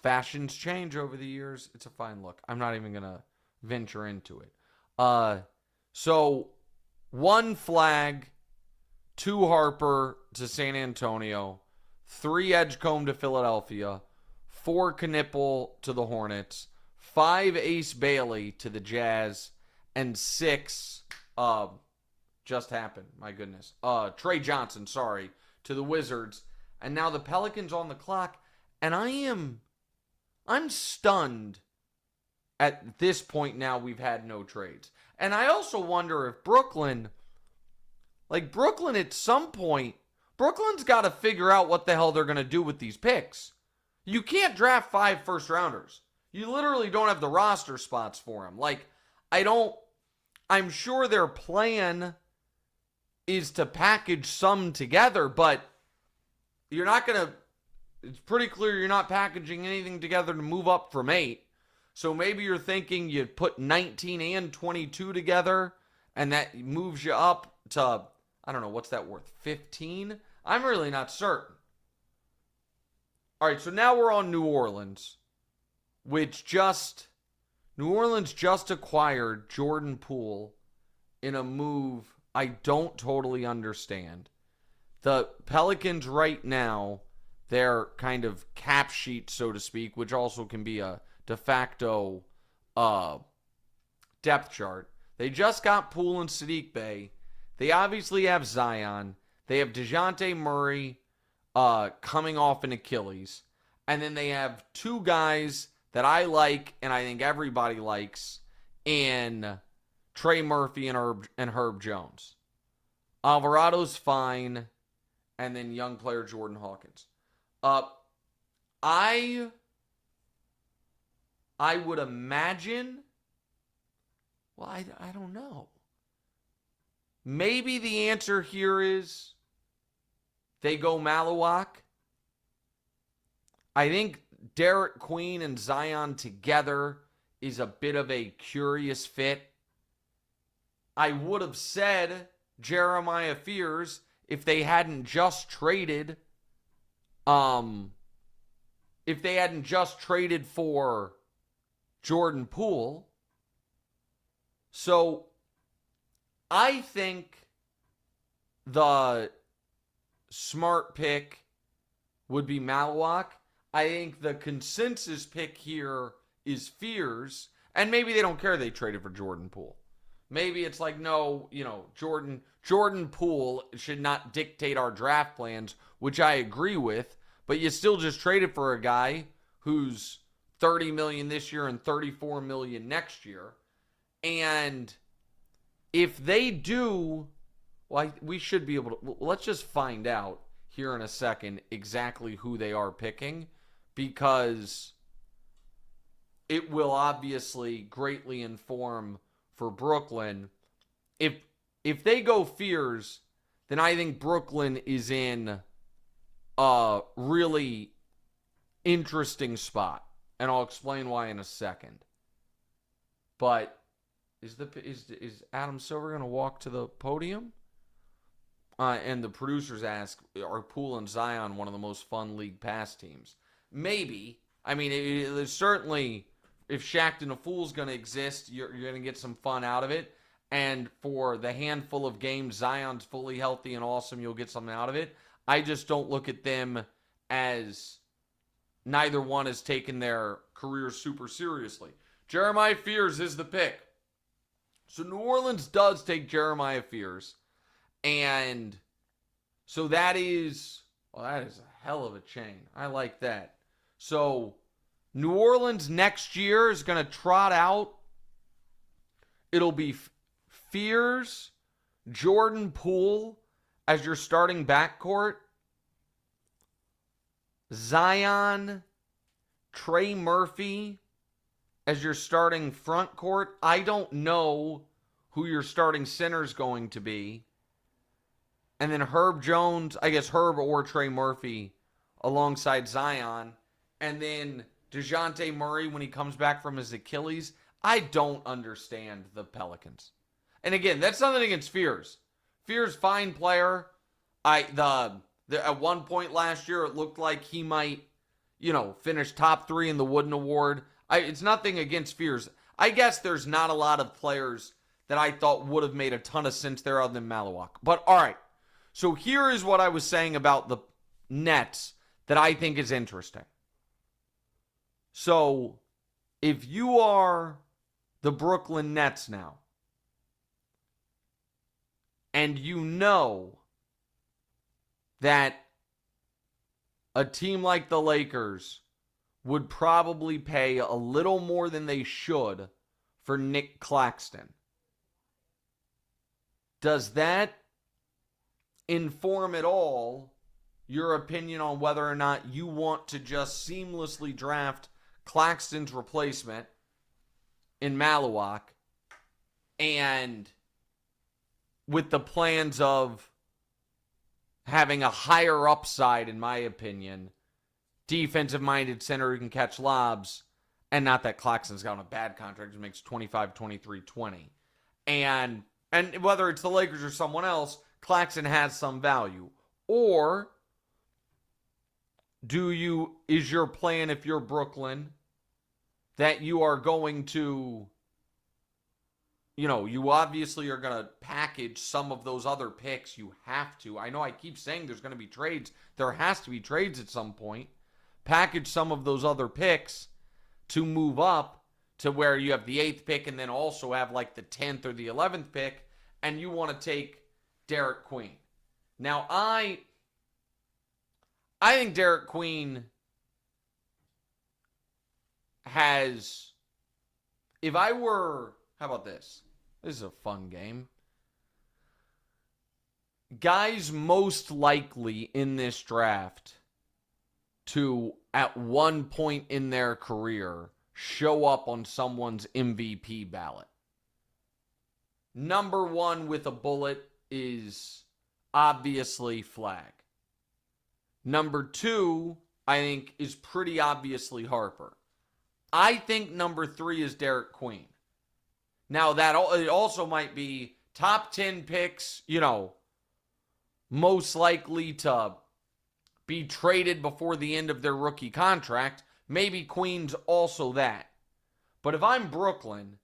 Speaker 1: fashions change over the years. It's a fine look. I'm not even going to venture into it. So, 1 Flagg, 2 Harper to San Antonio, 3 Edgecombe to Philadelphia, 4 Canipple to the Hornets, 5 Ace Bailey to the Jazz, and 6, just happened, my goodness, Trey Johnson, to the Wizards. And now the Pelicans on the clock, and I'm stunned at this point now we've had no trades. And I also wonder if Brooklyn at some point, Brooklyn's got to figure out what the hell they're going to do with these picks. You can't draft 5 first-rounders. You literally don't have the roster spots for them. I'm sure their plan is to package some together, but you're not going to, it's pretty clear you're not packaging anything together to move up from 8. So maybe you're thinking you put 19 and 22 together, and that moves you up to, I don't know, what's that worth, 15? I'm really not certain. All right, so now we're on New Orleans, New Orleans just acquired Jordan Poole in a move I don't totally understand. The Pelicans right now, their kind of cap sheet, so to speak, which also can be a de facto depth chart. They just got Poole and Sadiq Bey. They obviously have Zion. They have DeJounte Murray coming off an Achilles. And then they have 2 guys that I like and I think everybody likes in Trey Murphy and Herb Jones. Alvarado's fine. And then young player Jordan Hawkins. I would imagine, well, I don't know. Maybe the answer here is they go Malawak. I think Derek Queen and Zion together is a bit of a curious fit. I would have said Jeremiah Fears if they hadn't just traded for Jordan Poole. So I think the smart pick would be Malawak. I think the consensus pick here is Fears. And maybe they don't care they traded for Jordan Poole. Maybe it's like, no, Jordan Poole should not dictate our draft plans, which I agree with, but you still just traded for a guy who's $30 million this year and $34 million next year. And if they do, well, we should be able to, let's just find out here in a second exactly who they are picking, because it will obviously greatly inform for Brooklyn. If they go Fears, then I think Brooklyn is in a really interesting spot, and I'll explain why in a second. But is Adam Silver going to walk to the podium? And the producers ask, are Poole and Zion one of the most fun league pass teams? Maybe. I mean, it's certainly, if Shaqtin' a Fool's going to exist, you're going to get some fun out of it. And for the handful of games Zion's fully healthy and awesome, you'll get something out of it. I just don't look at them as neither one has taken their career super seriously. Jeremiah Fears is the pick. So New Orleans does take Jeremiah Fears. And so that is a hell of a chain. I like that. So New Orleans next year is going to trot out. It'll be Fears, Jordan Poole as your starting backcourt, Zion, Trey Murphy as your starting front court. I don't know who your starting center is going to be. And then Herb Jones, I guess Herb or Trey Murphy alongside Zion. And then DeJounte Murray when he comes back from his Achilles. I don't understand the Pelicans. And again, that's nothing against Fears. Fears, fine player. At one point last year, it looked like he might, finish top 3 in the Wooden Award. It's nothing against Fears. I guess there's not a lot of players that I thought would have made a ton of sense there other than Malawak. But all right. So here is what I was saying about the Nets that I think is interesting. So if you are the Brooklyn Nets now, and you know that a team like the Lakers would probably pay a little more than they should for Nick Claxton, does that inform at all your opinion on whether or not you want to just seamlessly draft Claxton's replacement in Malawak, and with the plans of having a higher upside, in my opinion, defensive-minded center who can catch lobs, and not that Claxton's got on a bad contract who makes 25, 23, 20. And whether it's the Lakers or someone else, Claxton has some value. Or is your plan, if you're Brooklyn, that you are going to, you obviously are going to package some of those other picks. You have to. I know I keep saying there's going to be trades. There has to be trades at some point. Package some of those other picks to move up to where you have the 8th pick and then also have like the 10th or the 11th pick, and you want to take Derek Queen. Now, I think Derek Queen has, how about this? This is a fun game. Guys most likely in this draft to, at one point in their career, show up on someone's MVP ballot. Number 1 with a bullet is obviously Flagg. Number 2, I think, is pretty obviously Harper. I think number 3 is Derek Queen. Now, it also might be top 10 picks, most likely to be traded before the end of their rookie contract. Maybe Queen's also that. But if I'm Brooklyn,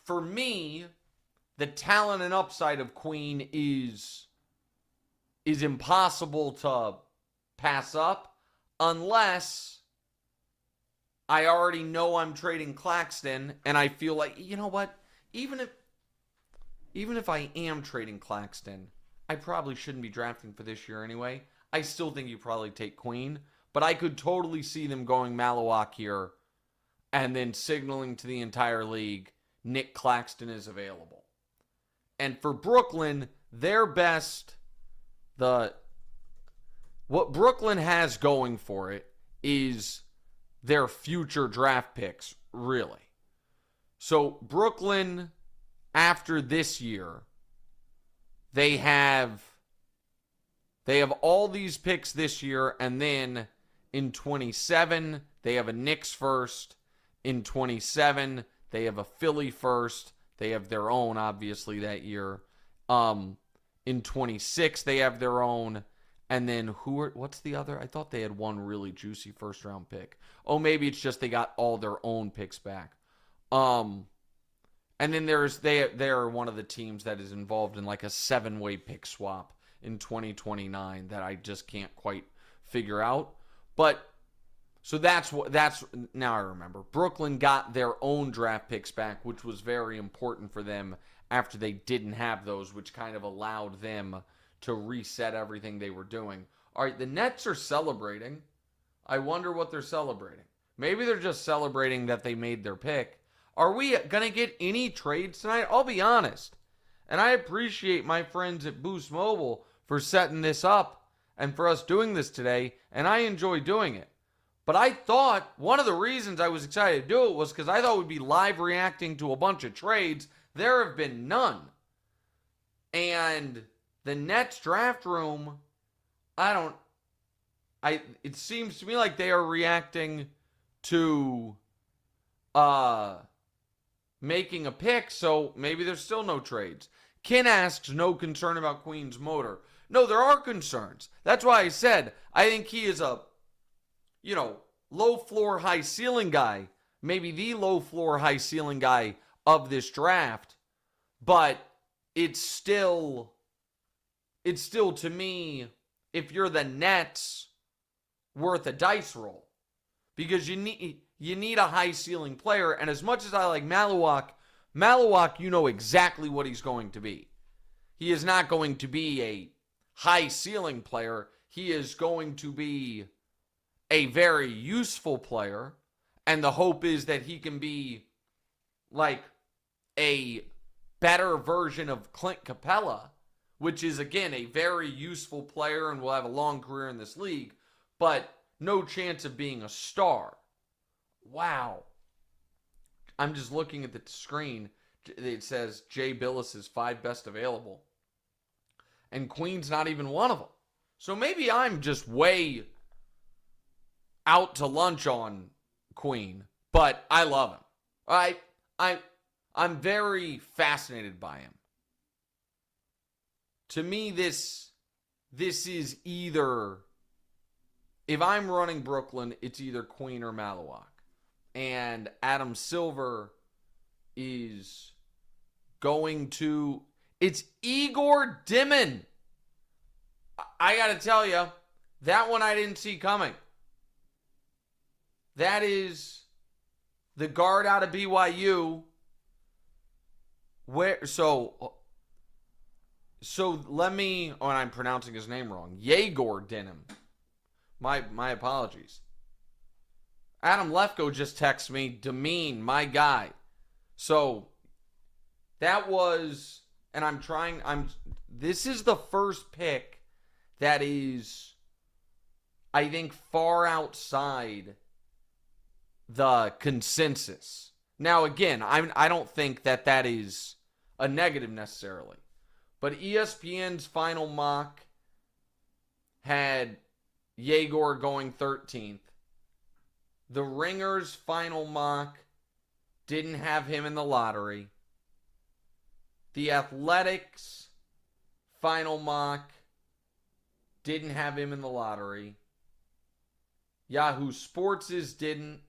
Speaker 1: for me, the talent and upside of Queen is impossible to pass up unless I already know I'm trading Claxton, and I feel like, you know what? Even if I am trading Claxton, I probably shouldn't be drafting for this year anyway. I still think you probably take Queen, but I could totally see them going Malawak here and then signaling to the entire league, Nick Claxton is available. And for Brooklyn, their best, what Brooklyn has going for it is their future draft picks, really. So Brooklyn, after this year, they have all these picks this year, and then in 27, they have a Knicks first. In 27, they have a Philly first. They have their own, obviously, that year. In 26, they have their own. And then what's the other? I thought they had one really juicy first-round pick. Oh, maybe it's just they got all their own picks back. And then they are one of the teams that is involved in like a 7-way pick swap in 2029 that I just can't quite figure out. But so that's now I remember. Brooklyn got their own draft picks back, which was very important for them after they didn't have those, which kind of allowed them to reset everything they were doing. All right, the Nets are celebrating. I wonder what they're celebrating. Maybe they're just celebrating that they made their pick. Are we going to get any trades tonight? I'll be honest. And I appreciate my friends at Boost Mobile for setting this up and for us doing this today, and I enjoy doing it. But I thought one of the reasons I was excited to do it was because I thought we'd be live reacting to a bunch of trades. There have been none. And the Nets draft room, it seems to me like they are reacting to making a pick, so maybe there's still no trades. Ken asks, no concern about Queen's motor. No, there are concerns. That's why I said I think he is a low floor, high ceiling guy. Maybe the low floor, high ceiling guy of this draft. But it's still to me, if you're the Nets, worth a dice roll. Because you need a high ceiling player. And as much as I like Malawak, you know exactly what he's going to be. He is not going to be a high ceiling player. He is going to be a very useful player, and the hope is that he can be like a better version of Clint Capella, which is, again, a very useful player and will have a long career in this league, but no chance of being a star. Wow. I'm just looking at the screen. It says Jay Billis's 5 best available, and Queen's not even one of them. So maybe I'm just way out to lunch on Queen, but I love him. All right, I'm very fascinated by him. To me, this is either, if I'm running Brooklyn, it's either Queen or Malawak. And Adam Silver is going to, it's Igor Dimon. I got to tell you, that one I didn't see coming. That is the guard out of BYU. So let me, and I'm pronouncing his name wrong. Yegor Dinham. My apologies. Adam Lefko just texted me, Demean, my guy. So that was, and this is the first pick that is, I think, far outside the consensus. Now, again, I don't think that is a negative necessarily. But ESPN's final mock had Yegor going 13th. The Ringer's final mock didn't have him in the lottery. The Athletics final mock didn't have him in the lottery. Yahoo Sports' didn't.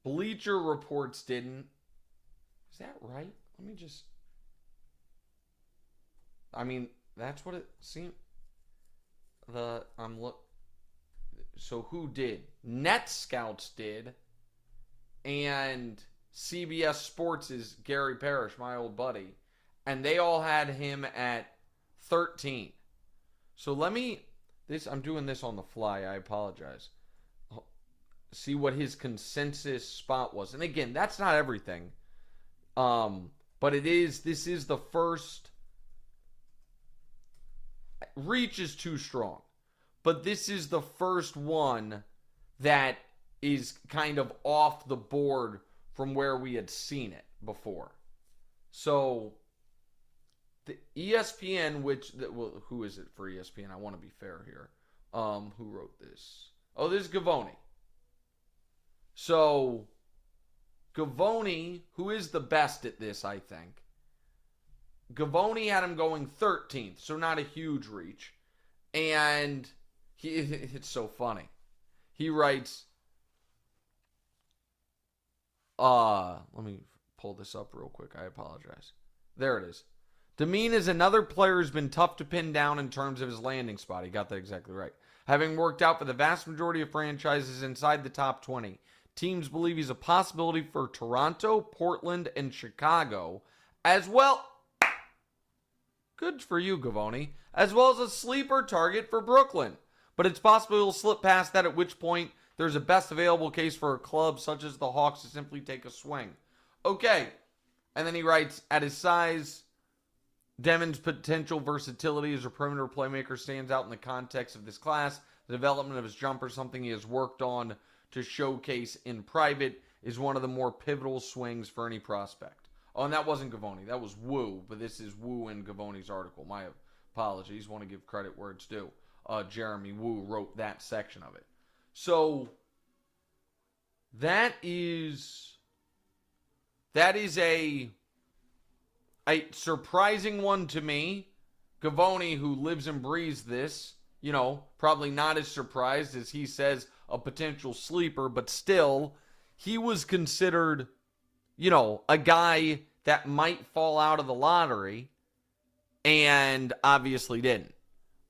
Speaker 1: Bleacher Reports didn't. Is that right? Let me just, that's what it seemed. So who did? Net Scouts did. And CBS Sports' Gary Parrish, my old buddy. And they all had him at 13. So I'm doing this on the fly. I apologize. See what his consensus spot was. And again, that's not everything. But this is the first. Reach is too strong. But this is the first one that is kind of off the board from where we had seen it before. So, the ESPN, who is it for ESPN? I want to be fair here. Who wrote this? Oh, this is Gavoni. So, Gavoni, who is the best at this, I think. Gavoni had him going 13th, so not a huge reach. And it's so funny. He writes, let me pull this up real quick. I apologize. There it is. Demeen is another player who's been tough to pin down in terms of his landing spot. He got that exactly right. Having worked out for the vast majority of franchises inside the top 20, teams believe he's a possibility for Toronto, Portland, and Chicago, as well. Good for you, Gavoni. As well as a sleeper target for Brooklyn. But it's possible he'll slip past that, at which point there's a best available case for a club such as the Hawks to simply take a swing. Okay. And then he writes, at his size, Demon's potential versatility as a perimeter playmaker stands out in the context of this class. The development of his jumper, something he has worked on to showcase in private, is one of the more pivotal swings for any prospect. Oh, and that wasn't Gavoni. That was Wu, but this is Wu in Gavoni's article. My apologies. Want to give credit where it's due. Jeremy Wu wrote that section of it. So, that is a surprising one to me. Gavoni, who lives and breathes this, probably not as surprised as he says a potential sleeper, but still, he was considered, a guy that might fall out of the lottery, and obviously didn't.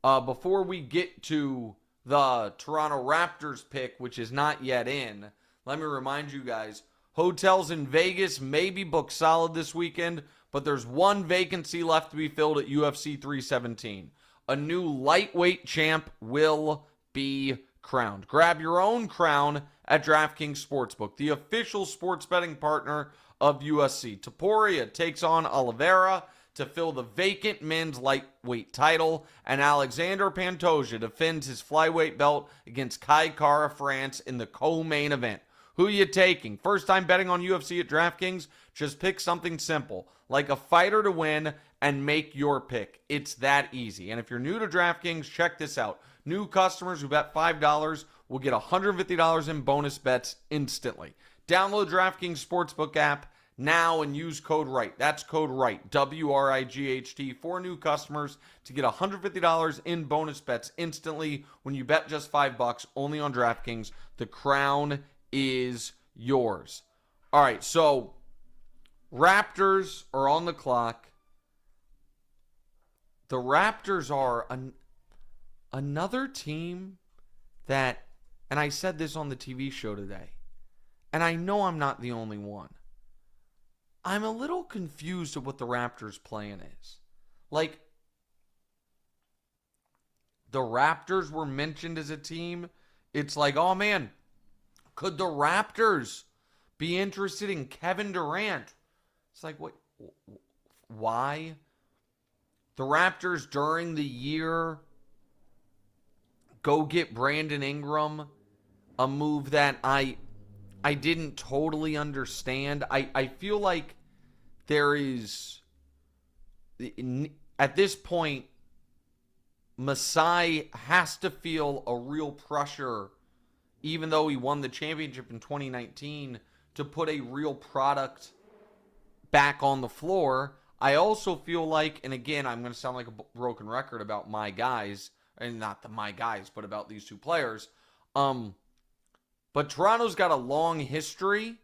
Speaker 1: Before we get to the Toronto Raptors pick, which is not yet in, let me remind you guys, hotels in Vegas may be booked solid this weekend, but there's one vacancy left to be filled at UFC 317. A new lightweight champ will be crowned. Grab your own crown at DraftKings Sportsbook, the official sports betting partner of UFC. Topuria takes on Oliveira to fill the vacant men's lightweight title, and Alexander Pantoja defends his flyweight belt against Kai Kara France in the co-main event. Who are you taking? First time betting on UFC at DraftKings? Just pick something simple, like a fighter to win, and make your pick. It's that easy. And if you're new to DraftKings, check this out. New customers who bet $5 will get $150 in bonus bets instantly. Download DraftKings Sportsbook app now and use code Wright. That's code Wright, WRIGHT, for new customers to get $150 in bonus bets instantly when you bet just $5 only on DraftKings. The crown is yours. All right, so Raptors are on the clock. The Raptors are another team that, and I said this on the TV show today, and I know I'm not the only one. I'm a little confused at what the Raptors' plan is. Like, the Raptors were mentioned as a team. It's like, oh man, could the Raptors be interested in Kevin Durant? It's like, what? Why? The Raptors during the year go get Brandon Ingram, a move that I didn't totally understand. I feel like there is, at this point, Masai has to feel a real pressure, even though he won the championship in 2019, to put a real product back on the floor. I also feel like, and again, I'm going to sound like a broken record about my guys, and not my guys, but about these two players. But Toronto's got a long history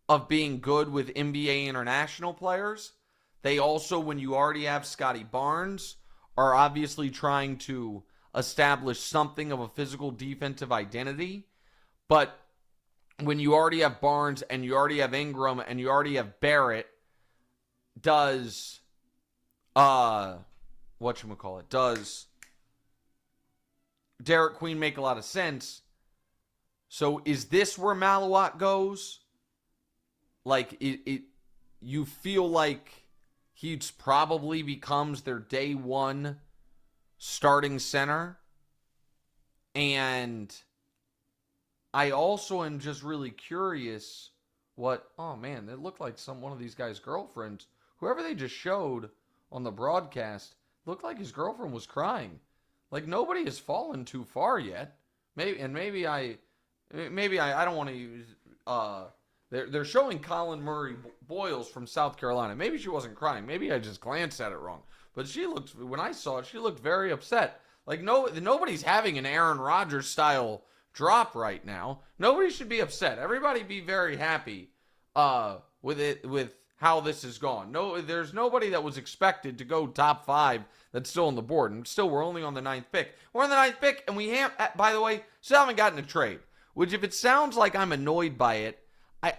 Speaker 1: of being good with NBA international players. They also, when you already have Scotty Barnes, are obviously trying to establish something of a physical defensive identity. But when you already have Barnes and you already have Ingram and you already have Barrett, does does Derek Queen make a lot of sense? So is this where Malouat goes? Like, you feel like he probably becomes their day one starting center? And I also am just really curious oh man, it looked like one of these guys' girlfriends, whoever they just showed on the broadcast, looked like his girlfriend was crying. Like, nobody has fallen too far yet. Maybe I don't want to use, they're showing Colin Murray Boyles from South Carolina. Maybe she wasn't crying. Maybe I just glanced at it wrong. But when I saw it, she looked very upset. Like, nobody's having an Aaron Rodgers style drop right now. Nobody should be upset. Everybody be very happy with how this has gone. No, there's nobody that was expected to go top 5 that's still on the board. And still, we're only on the 9th pick. We're on the 9th pick, and we by the way, still haven't gotten a trade. Which, if it sounds like I'm annoyed by it,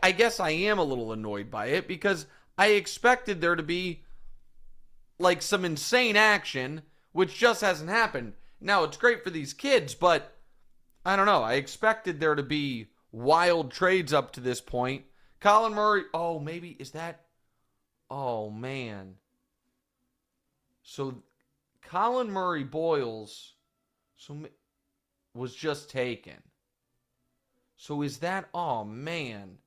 Speaker 1: I guess I am a little annoyed by it, because I expected there to be like some insane action, which just hasn't happened. Now, it's great for these kids, but I don't know. I expected there to be wild trades up to this point. Colin Murray, oh man. So Colin Murray Boyles was just taken. So is that, oh man.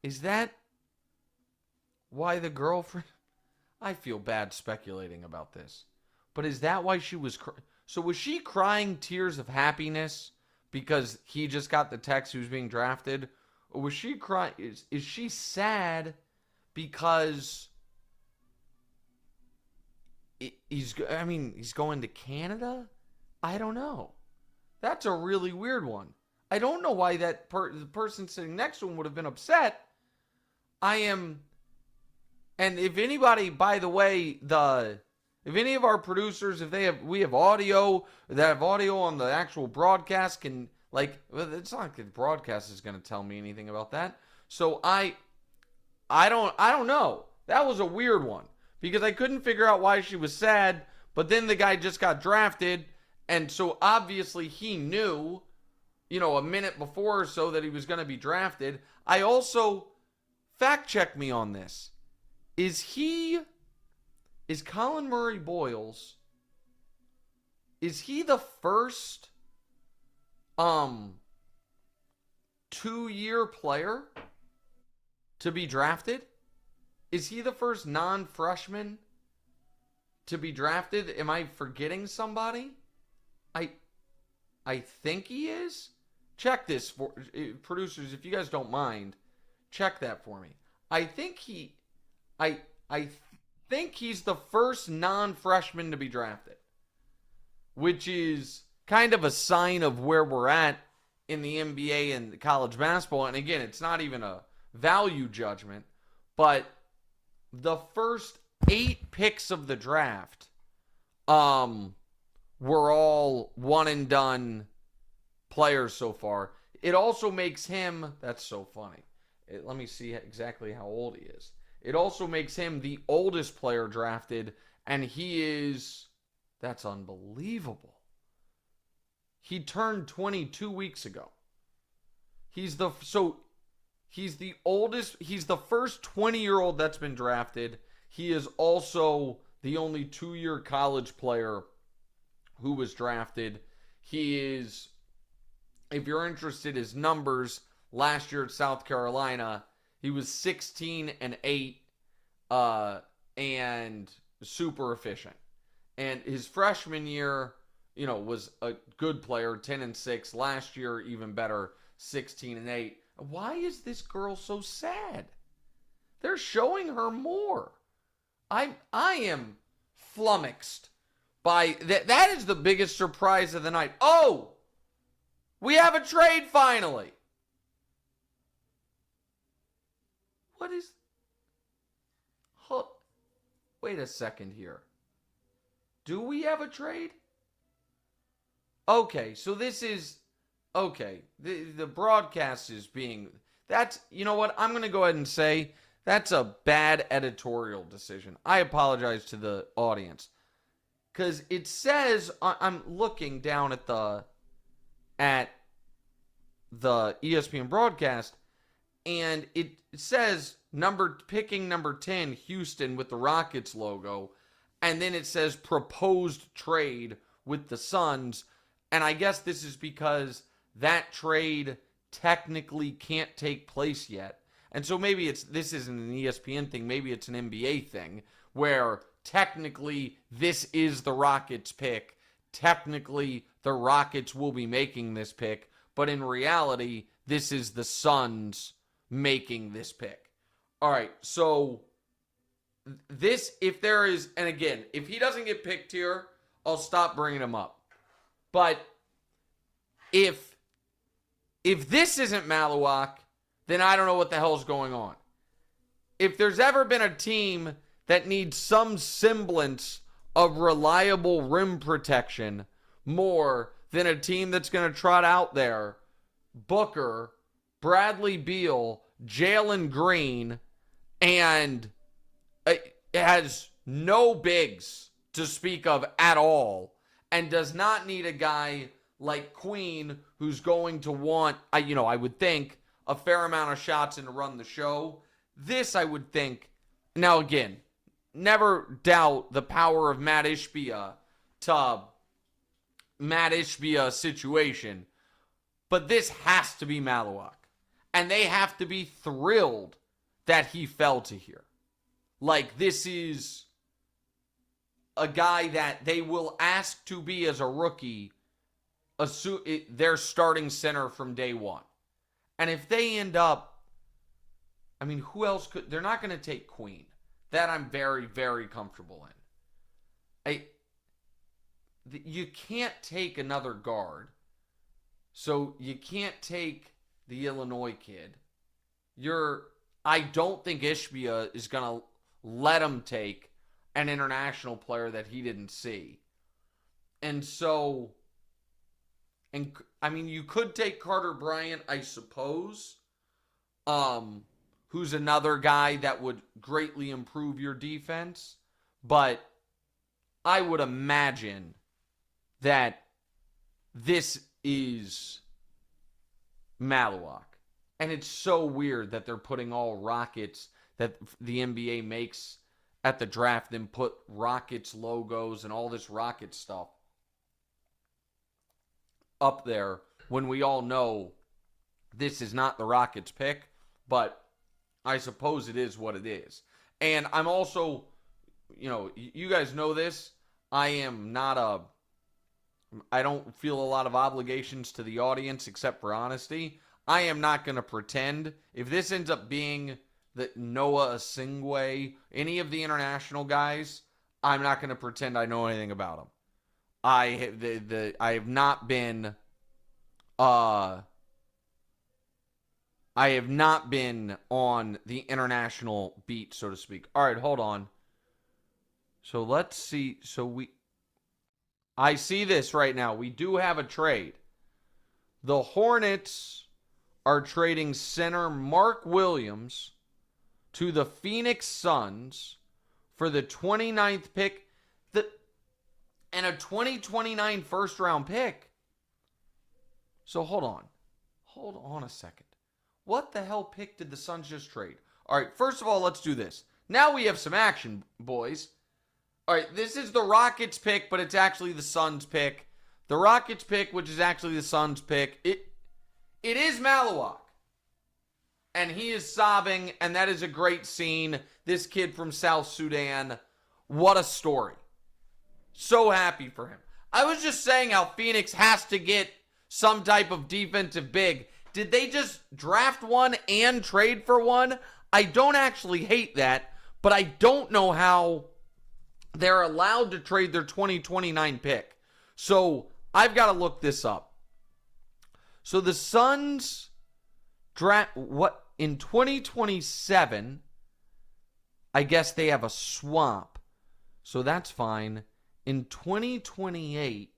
Speaker 1: Is that why the girlfriend? I feel bad speculating about this. But is that why she was so was she crying tears of happiness because he just got the text he was being drafted? Or was she crying, is she sad because he's going to Canada? I don't know. That's a really weird one. I don't know why the person sitting next to him would have been upset. And if anybody, by the way, if any of our producers, we have audio, that have audio on the actual broadcast, it's not like the broadcast is going to tell me anything about that. So I don't know. That was a weird one, because I couldn't figure out why she was sad, but then the guy just got drafted, and so obviously he knew, a minute before or so, that he was going to be drafted. I also, fact check me on this. Is Colin Murray Boyles, is he the first 2-year player to be drafted? Is he the first non-freshman to be drafted? Am I forgetting somebody? I think he is. Check this, for producers, if you guys don't mind. Check that for me. I think he's the first non-freshman to be drafted, which is kind of a sign of where we're at in the NBA and college basketball. And again, it's not even a value judgment, but the first 8 picks of the draft were all one and done players so far. It also makes him, that's so funny. Let me see exactly how old he is. It also makes him the oldest player drafted, and that's unbelievable. He turned 22 weeks ago. He's the oldest, he's the first 20-year-old that's been drafted. He is also the only 2-year college player who was drafted. He is, if you're interested, his numbers last year at South Carolina, he was 16-8 and super efficient. And his freshman year, was a good player, 10-6. Last year, even better, 16-8. Why is this girl so sad? They're showing her more. I am flummoxed by that. That is the biggest surprise of the night. Oh, we have a trade finally. What is... Wait a second here. Do we have a trade? Okay, so this is okay. The broadcast is being that's you know what? I'm going to go ahead and say that's a bad editorial decision. I apologize to the audience cuz it says I'm looking down at the ESPN broadcast and it says picking number 10 Houston with the Rockets logo, and then it says proposed trade with the Suns. And I guess this is because that trade technically can't take place yet. And so maybe this isn't an ESPN thing, maybe it's an NBA thing where technically this is the Rockets pick. Technically the Rockets will be making this pick, but in reality this is the Suns making this pick. All right, so this, if there is, and again, if he doesn't get picked here, I'll stop bringing him up. But if this isn't Malawak, then I don't know what the hell's going on. If there's ever been a team that needs some semblance of reliable rim protection more than a team that's going to trot out there Booker, Bradley Beal, Jalen Green, and it has no bigs to speak of at all, and does not need a guy like Queen who's going to want, I would think, a fair amount of shots and to run the show. This, I would think, now again, never doubt the power of Matt Ishbia situation, but this has to be Malawak. And they have to be thrilled that he fell to here. Like, this is a guy that they will ask to be as a rookie, their starting center from day one. And if they end up, who else could? They're not going to take Queen. That I'm very, very comfortable in. You can't take another guard. So you can't take the Illinois kid. I don't think Ishbia is going to let him take an international player that he didn't see. And so, you could take Carter Bryant, I suppose, who's another guy that would greatly improve your defense. But I would imagine that this is Malawak. And it's so weird that they're putting all Rockets that the NBA makes at the draft, then put Rockets logos and all this Rocket stuff up there when we all know this is not the Rockets pick, but I suppose it is what it is. And I'm also, you guys know this, I don't feel a lot of obligations to the audience except for honesty. I am not going to pretend. If this ends up being that Noah Asingwe, any of the international guys, I'm not going to pretend I know anything about them. I have not been on the international beat, so to speak. All right, hold on. So let's see. I see this right now. We do have a trade. The Hornets are trading center Mark Williams to the Phoenix Suns for the 29th pick and a 2029 first round pick. So hold on a second. What the hell pick did the Suns just trade? All right, first of all, let's do this. Now we have some action, boys. All right, this is the Rockets pick, but it's actually the Suns pick. The Rockets pick, which is actually the Suns pick. It is Malawak. And he is sobbing, and that is a great scene. This kid from South Sudan, what a story. So happy for him. I was just saying how Phoenix has to get some type of defensive big. Did they just draft one and trade for one? I don't actually hate that, but I don't know how they're allowed to trade their 2029 pick. So I've got to look this up. So the Suns draft what in 2027, I guess they have a swap. So that's fine. In 2028,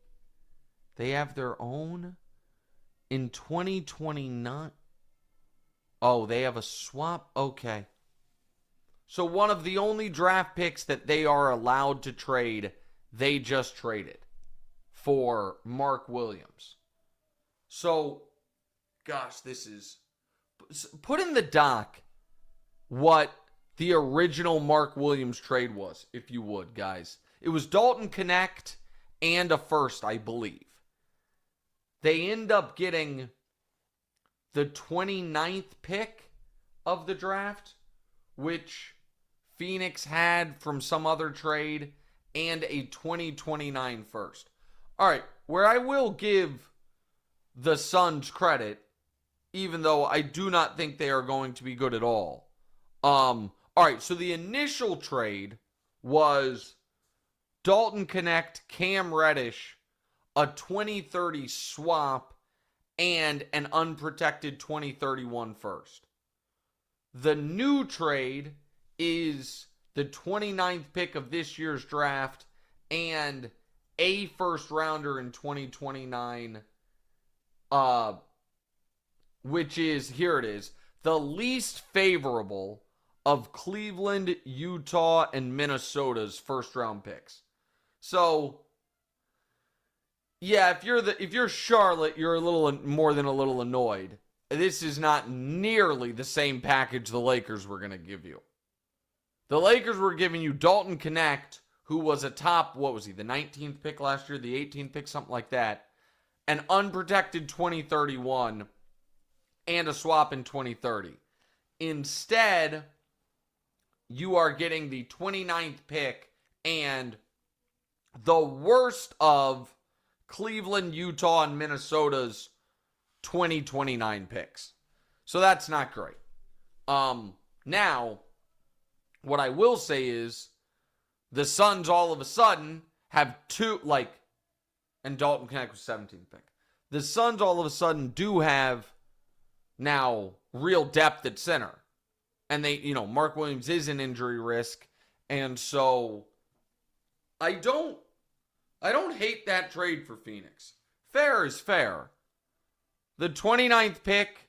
Speaker 1: They have their own in 2029. Oh, they have a swap? Okay. So one of the only draft picks that they are allowed to trade, they just traded for Mark Williams. So, gosh, this is... Put in the doc what the original Mark Williams trade was, if you would, guys. It was Dalton Connect and a first, I believe. They end up getting the 29th pick of the draft, which Phoenix had from some other trade, and a 2029 first. All right, where I will give the Suns credit, even though I do not think they are going to be good at all. All right, so the initial trade was Dalton Connect, Cam Reddish, a 2030 swap, and an unprotected 2031 first. The new trade is the 29th pick of this year's draft and a first rounder in 2029, which is, here it is, the least favorable of Cleveland, Utah, and Minnesota's first round picks. So, yeah, if you're Charlotte, you're a little more than a little annoyed. This is not nearly the same package the Lakers were going to give you. The Lakers were giving you Dalton Connect, who was a top, what was he, the 19th pick last year, the 18th pick, something like that, an unprotected 2031, and a swap in 2030. Instead, you are getting the 29th pick and the worst of Cleveland, Utah, and Minnesota's 2029 picks. So that's not great. Now, what I will say is the Suns all of a sudden have two, and Dalton Connect was 17th pick. The Suns all of a sudden do have now real depth at center. And they, Mark Williams is an injury risk. And so I don't hate that trade for Phoenix. Fair is fair. The 29th pick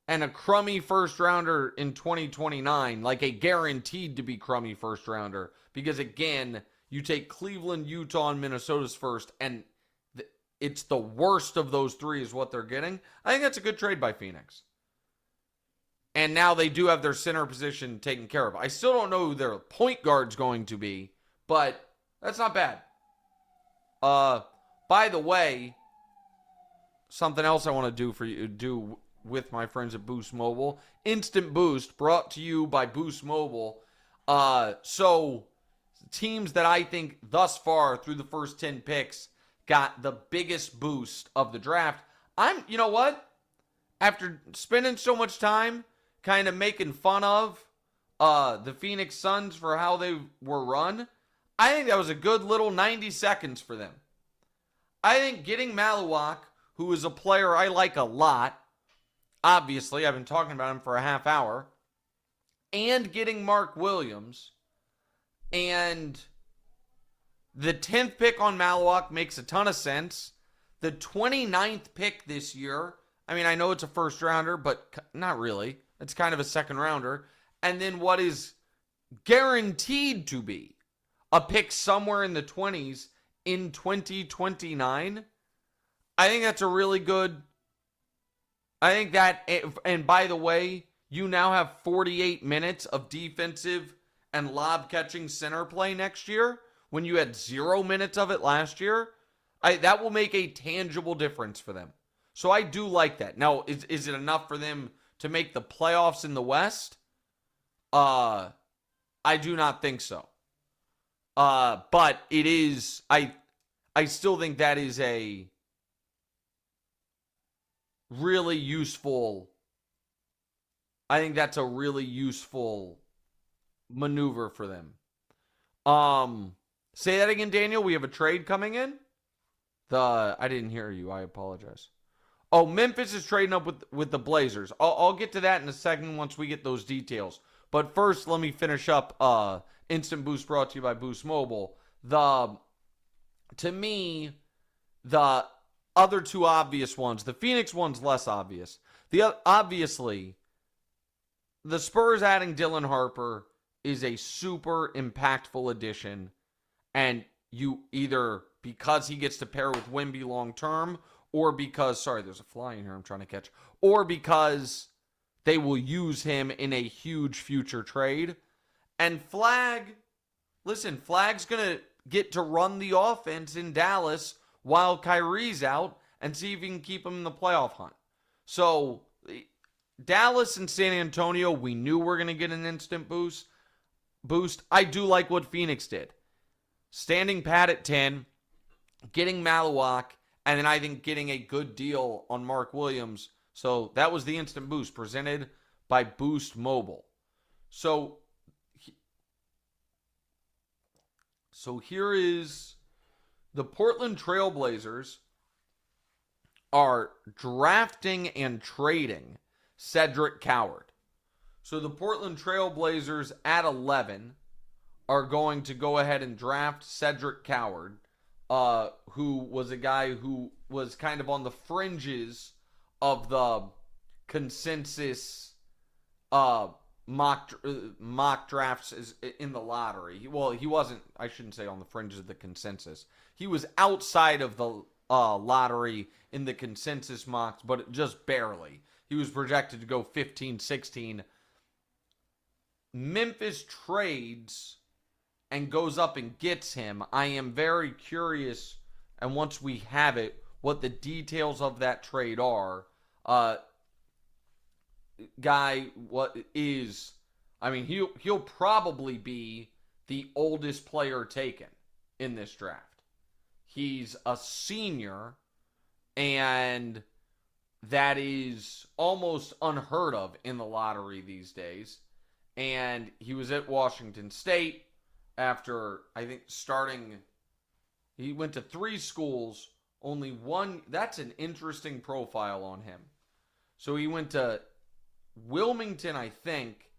Speaker 1: and a crummy first rounder in 2029, like a guaranteed to be crummy first rounder, because again, you take Cleveland, Utah, and Minnesota's first, and it's the worst of those three is what they're getting. I think that's a good trade by Phoenix. And now they do have their center position taken care of. I still don't know who their point guard's going to be, but that's not bad. By the way, something else I want to do with my friends at Boost Mobile. Instant Boost, brought to you by Boost Mobile. So, teams that I think thus far through the first 10 picks got the biggest boost of the draft. You know what? After spending so much time kind of making fun of the Phoenix Suns for how they were run, I think that was a good little 90 seconds for them. I think getting Malawak, who is a player I like a lot, obviously, I've been talking about him for a half hour, and getting Mark Williams, and the 10th pick on Malawak makes a ton of sense. The 29th pick this year, I mean, I know it's a first rounder, but not really. It's kind of a second rounder. And then what is guaranteed to be a pick somewhere in the 20s in 2029, I think that's a really good... I think that, and by the way, you now have 48 minutes of defensive and lob-catching center play next year when you had 0 minutes of it last year. That will make a tangible difference for them. So I do like that. Now, is it enough for them to make the playoffs in the West? I do not think so. But it is, I still think that is a really useful, I think that's a really useful maneuver for them. Say that again, Daniel. We have a trade coming in. I didn't hear you. I apologize. Oh, Memphis is trading up with the Blazers. I'll get to that in a second once we get those details. But first, let me finish up Instant Boost brought to you by Boost Mobile. To me, the other two obvious ones. The Phoenix one's less obvious. Obviously, the Spurs adding Dylan Harper is a super impactful addition, and you either because he gets to pair with Wemby long term, or because there's a fly in here I'm trying to catch, or because they will use him in a huge future trade. And Flagg's gonna get to run the offense in Dallas while Kyrie's out and see if he can keep him in the playoff hunt. So Dallas and San Antonio, we knew we're going to get an instant boost. I do like what Phoenix did. Standing pat at 10, getting Malawak, and then I think getting a good deal on Mark Williams. So that was the instant boost presented by Boost Mobile. So here is the Portland Trail Blazers are drafting and trading Cedric Coward. So the Portland Trail Blazers at 11 are going to go ahead and draft Cedric Coward, who was a guy who was kind of on the fringes of the consensus mock drafts in the lottery. Well, he wasn't, I shouldn't say on the fringes of the consensus. He was outside of the lottery in the consensus mocks, but just barely. He was projected to go 15, 16. Memphis trades and goes up and gets him. I am very curious, and once we have it, what the details of that trade are. He'll probably be the oldest player taken in this draft. He's a senior, and that is almost unheard of in the lottery these days. And he was at Washington State after, I think, he went to 3 schools, only one. That's an interesting profile on him. So he went to Wilmington, I think,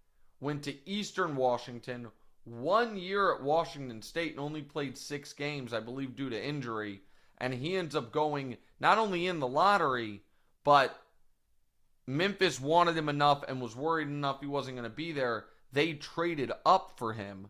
Speaker 1: went to Eastern Washington, 1 year at Washington State, and only played 6 games, I believe, due to injury. And he ends up going not only in the lottery, but Memphis wanted him enough and was worried enough he wasn't going to be there. They traded up for him,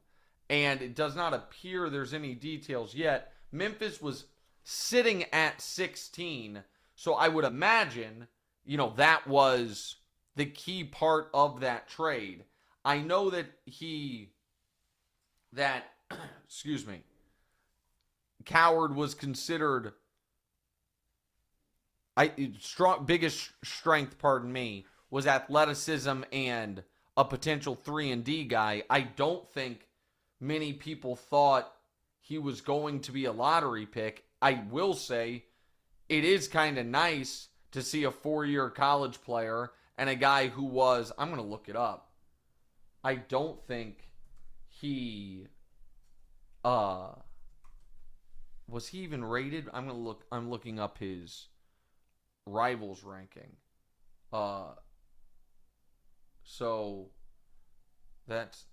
Speaker 1: and it does not appear there's any details yet. Memphis was sitting at 16, so I would imagine, that was the key part of that trade. I know that Coward was considered biggest strength, was athleticism and a potential 3-and-D guy. I don't think many people thought he was going to be a lottery pick. I will say it is kind of nice to see a 4-year college player and a guy who was, I'm going to look it up. I don't think he was he even rated? I'm looking up his rivals ranking. So that's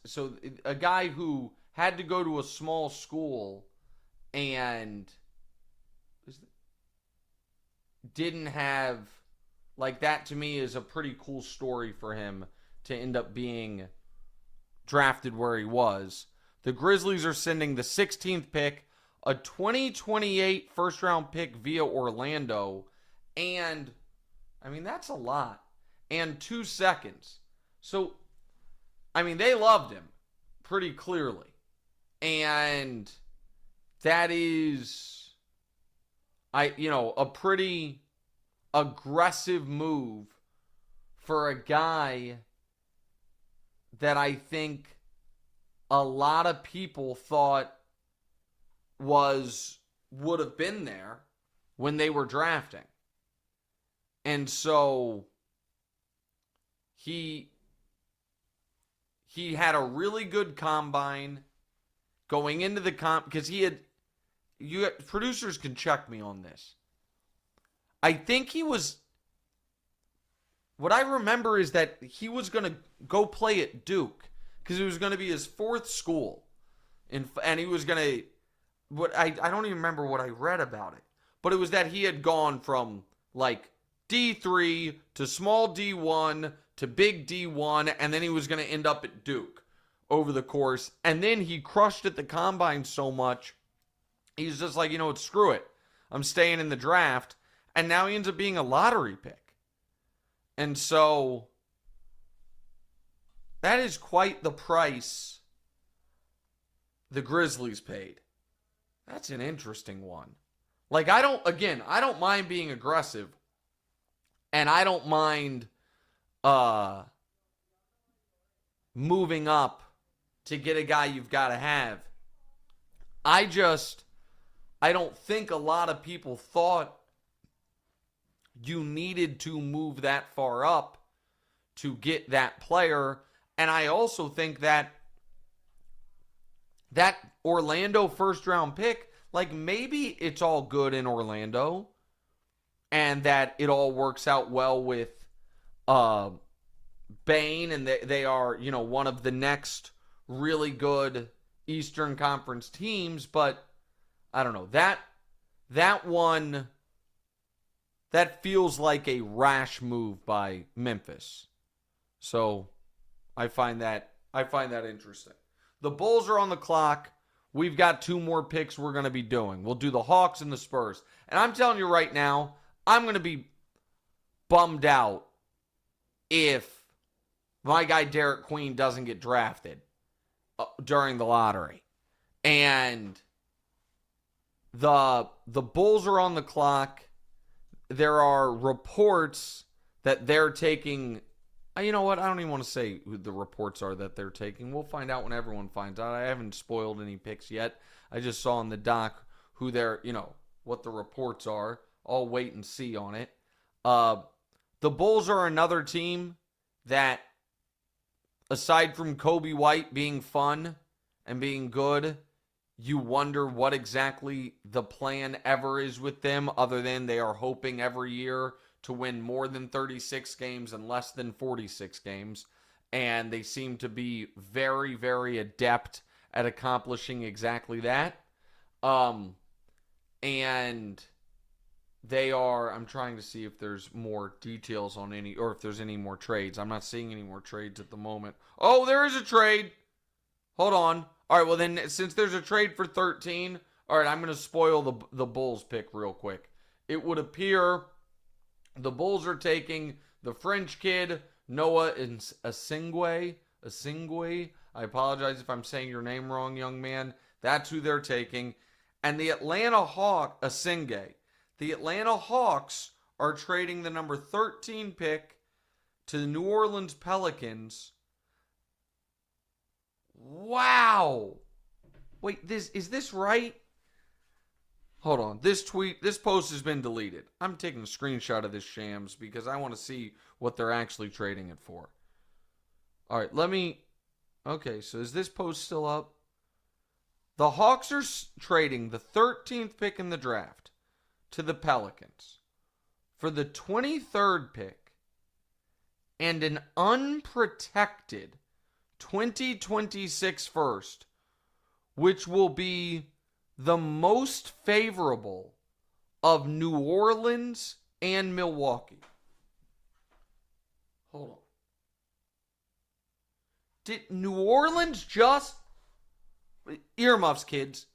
Speaker 1: so a guy who had to go to a small school and didn't have, like, that to me is a pretty cool story for him to end up being drafted where he was. The Grizzlies are sending the 16th pick, a 2028 first round pick via Orlando, and that's a lot. And 2 seconds. So, they loved him pretty clearly. And that is, a pretty aggressive move for a guy that I think a lot of people thought would have been there when they were drafting. And so he had a really good combine going into the because producers can check me on this. I think what I remember is that he was going to go play at Duke because it was going to be his 4th school. And he was going to, I don't even remember what I read about it. but it was that he had gone from like D3 to small D1 to big D1, and then he was going to end up at Duke over the course. And then he crushed at the combine so much, he's just like, screw it. I'm staying in the draft. And now he ends up being a lottery pick. And so that is quite the price the Grizzlies paid. That's an interesting one. Like, I don't mind being aggressive. And I don't mind moving up to get a guy you've got to have. I don't think a lot of people thought you needed to move that far up to get that player. And I also think that Orlando first round pick, like, maybe it's all good in Orlando and that it all works out well with Bane, and they are, one of the next really good Eastern Conference teams. But I don't know, that one, that feels like a rash move by Memphis. So I find that interesting. The Bulls are on the clock. We've got 2 more picks we're going to be doing. We'll do the Hawks and the Spurs. And I'm telling you right now, I'm going to be bummed out if my guy Derek Queen doesn't get drafted during the lottery. And the Bulls are on the clock. There are reports that they're taking. You know what? I don't even want to say who the reports are that they're taking. We'll find out when everyone finds out. I haven't spoiled any picks yet. I just saw in the doc who they're, what the reports are. I'll wait and see on it. The Bulls are another team that, aside from Kobe White being fun and being good, you wonder what exactly the plan ever is with them, other than they are hoping every year to win more than 36 games and less than 46 games. And they seem to be very, very adept at accomplishing exactly that. And they are, I'm trying to see if there's more details on any, or if there's any more trades. I'm not seeing any more trades at the moment. Oh, there is a trade. Hold on. All right, well then, since there's a trade for 13, all right, I'm going to spoil the Bulls pick real quick. It would appear the Bulls are taking the French kid, Noah Asingwe. I apologize if I'm saying your name wrong, young man. That's who they're taking. And the Atlanta Hawks, Asingwe. The Atlanta Hawks are trading the number 13 pick to the New Orleans Pelicans. Wow. Wait, is this right? Hold on. This post has been deleted. I'm taking a screenshot of this shams because I want to see what they're actually trading it for. All right, okay, so is this post still up? The Hawks are trading the 13th pick in the draft to the Pelicans for the 23rd pick and an unprotected 2026 first, which will be the most favorable of New Orleans and Milwaukee. Hold on. Did New Orleans just... Earmuffs, kids.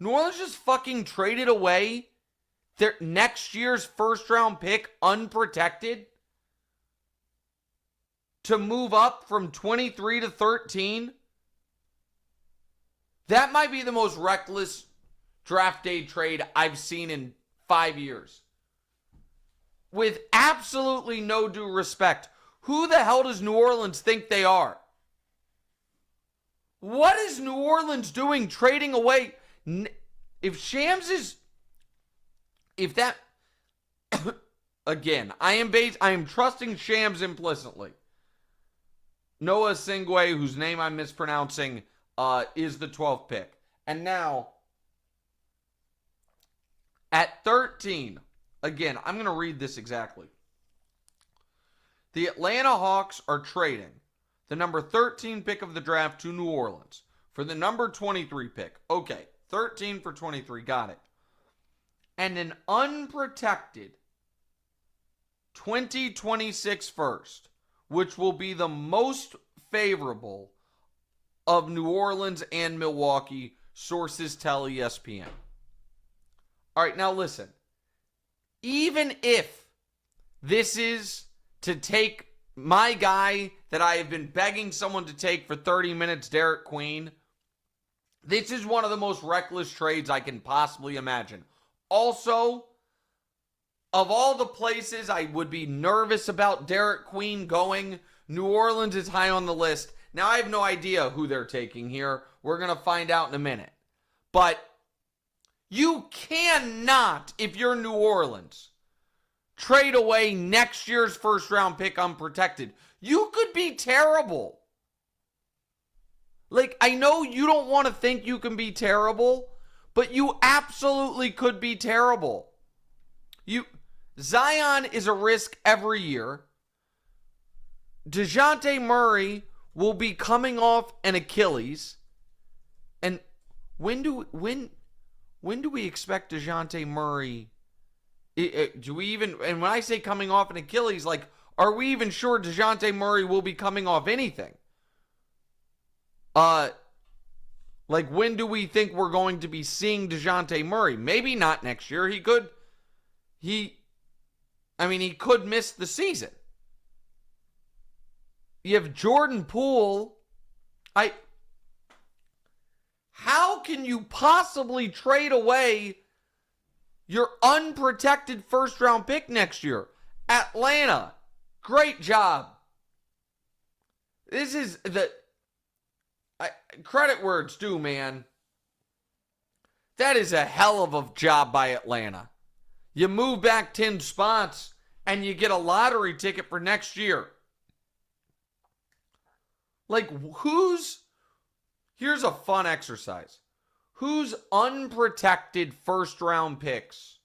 Speaker 1: New Orleans just fucking traded away their next year's first round pick unprotected to move up from 23 to 13? That might be the most reckless draft day trade I've seen in 5 years. With absolutely no due respect, who the hell does New Orleans think they are? What is New Orleans doing trading away? If Shams is... If that... Again, I am trusting Shams implicitly. Noah Asingwe, whose name I'm mispronouncing, is the 12th pick. And now, at 13, again, I'm going to read this exactly. The Atlanta Hawks are trading the number 13 pick of the draft to New Orleans for the number 23 pick. Okay, 13 for 23, got it. and an unprotected 2026 first, which will be the most favorable of New Orleans and Milwaukee, sources tell ESPN. All right, now listen. Even if this is to take my guy that I have been begging someone to take for 30 minutes, Derek Queen, this is one of the most reckless trades I can possibly imagine. Also, of all the places I would be nervous about Derek Queen going, New Orleans is high on the list. Now, I have no idea who they're taking here. We're going to find out in a minute. But you cannot, if you're New Orleans, trade away next year's first-round pick unprotected. You could be terrible. Like, I know you don't want to think you can be terrible, but you absolutely could be terrible. Zion is a risk every year. DeJounte Murray will be coming off an Achilles. And when do we expect DeJounte Murray? Do we even, and when I say coming off an Achilles, like, are we even sure DeJounte Murray will be coming off anything? Like, when do we think we're going to be seeing DeJounte Murray? Maybe not next year. He could miss the season. You have Jordan Poole. How can you possibly trade away your unprotected first-round pick next year? Atlanta, great job. This is the credit where it's due, man. That is a hell of a job by Atlanta. You move back 10 spots and you get a lottery ticket for next year. Like, here's a fun exercise. Whose unprotected first-round picks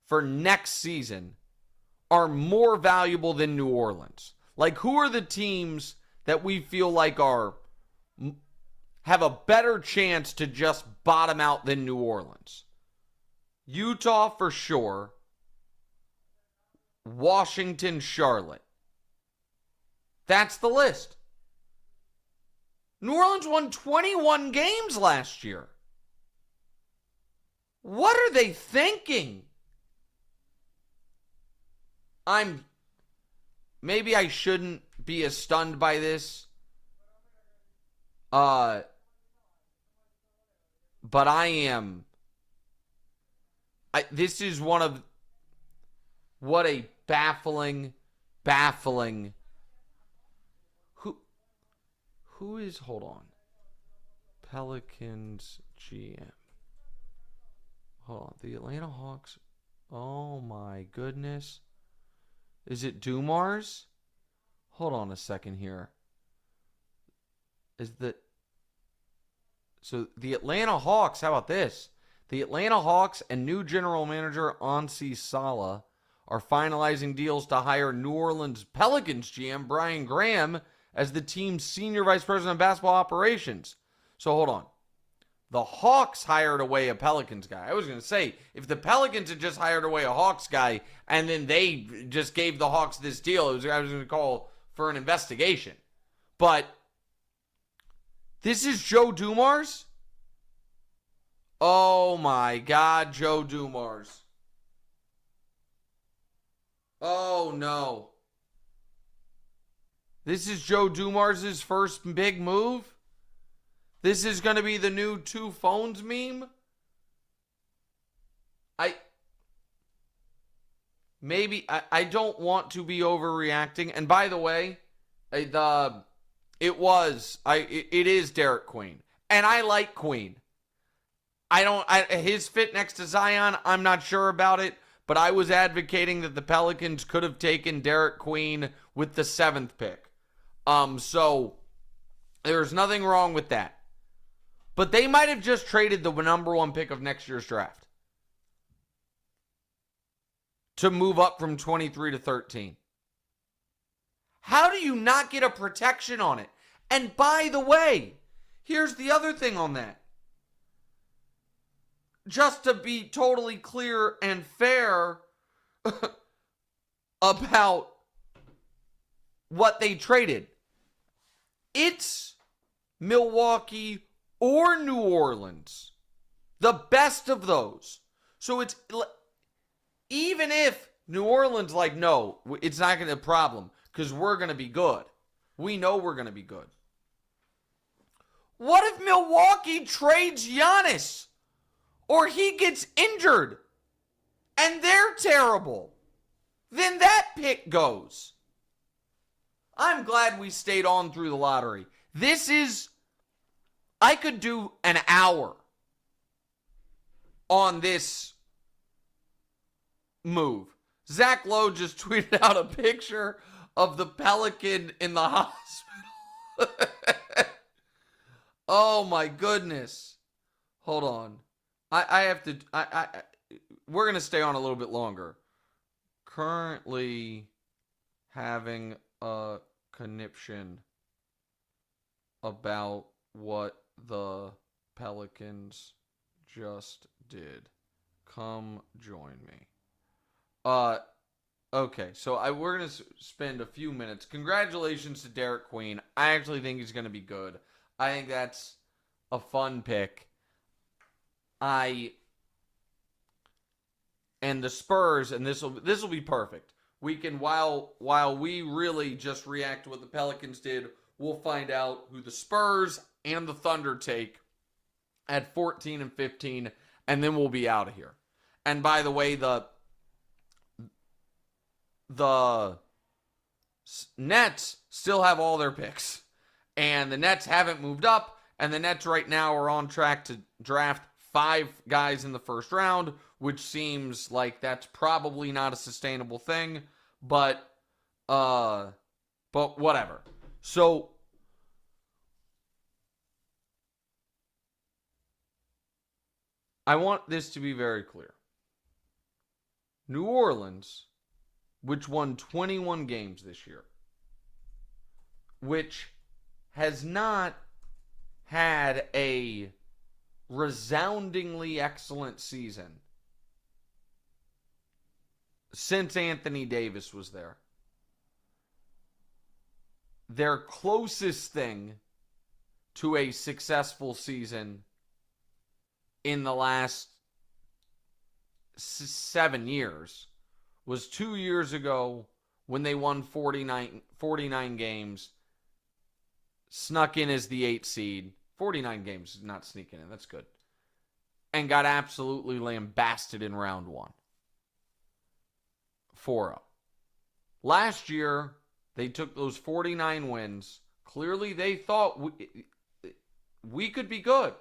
Speaker 1: for next season are more valuable than New Orleans? Like, who are the teams that we feel like have a better chance to just bottom out than New Orleans? Utah for sure. Washington, Charlotte. That's the list. New Orleans won 21 games last year. What are they thinking? Maybe I shouldn't be as stunned by this. But I am. This is what a baffling. Who is, hold on. Pelicans GM. Hold on. The Atlanta Hawks. Oh my goodness. Is it Dumars? Hold on a second here. So the Atlanta Hawks, how about this? The Atlanta Hawks and new general manager Ansi Sala are finalizing deals to hire New Orleans Pelicans GM Brian Graham as the team's senior vice president of basketball operations. So hold on. The Hawks hired away a Pelicans guy. I was going to say, if the Pelicans had just hired away a Hawks guy and then they just gave the Hawks this deal, I was going to call for an investigation. But this is Joe Dumars? Oh my God, Joe Dumars. Oh no. This is Joe Dumars' first big move? This is going to be the new two phones meme? I don't want to be overreacting. And by the way, it is Derek Queen. And I like Queen. His fit next to Zion, I'm not sure about it, but I was advocating that the Pelicans could have taken Derek Queen with the 7th pick. So there's nothing wrong with that. But they might have just traded the number 1 pick of next year's draft to move up from 23 to 13. How do you not get a protection on it? And by the way, here's the other thing on that. just to be totally clear and fair about what they traded, it's Milwaukee or New Orleans. The best of those. So it's, even if New Orleans, like, no, it's not going to be a problem because we're going to be good. We know we're going to be good. What if Milwaukee trades Giannis? Or he gets injured and they're terrible? Then that pick goes. I'm glad we stayed on through the lottery. I could do an hour on this move. Zach Lowe just tweeted out a picture of the Pelican in the hospital. Oh my goodness. Hold on. I have to, we're going to stay on a little bit longer. Currently having a conniption about what the Pelicans just did. Come join me. Okay, so we're going to spend a few minutes. Congratulations to Derek Queen. I actually think he's going to be good. I think that's a fun pick. And the Spurs, and this will be perfect. We can, while we really just react to what the Pelicans did, we'll find out who the Spurs and the Thunder take at 14 and 15, and then we'll be out of here. And by the way, the Nets still have all their picks, and the Nets haven't moved up, and the Nets right now are on track to draft 5 guys in the first round, which seems like that's probably not a sustainable thing, but whatever. So I want this to be very clear. New Orleans, which won 21 games this year, which has not had a resoundingly excellent season since Anthony Davis was there. Their closest thing to a successful season in the last 7 years was 2 years ago when they won 49 games, snuck in as the 8th seed. 49 games, not sneaking in. That's good. And got absolutely lambasted in round 1. 4-0. Last year, they took those 49 wins. Clearly, they thought we could be good.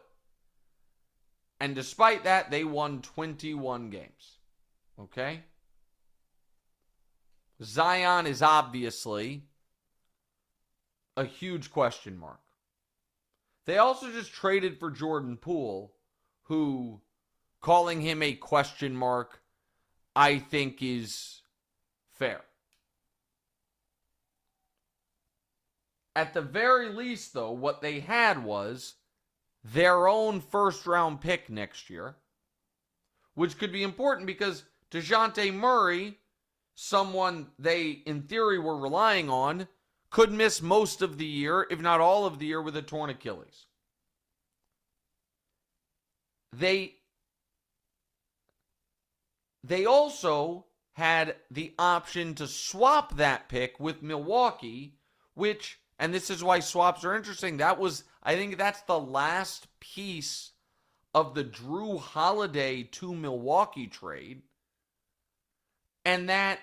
Speaker 1: And despite that, they won 21 games. Okay? Zion is obviously a huge question mark. They also just traded for Jordan Poole, who, calling him a question mark, I think is fair. At the very least, though, what they had was their own first-round pick next year, which could be important because DeJounte Murray, someone they, in theory, were relying on, could miss most of the year, if not all of the year, with a torn Achilles. They also had the option to swap that pick with Milwaukee, which, and this is why swaps are interesting, I think that's the last piece of the Drew Holiday to Milwaukee trade. And that,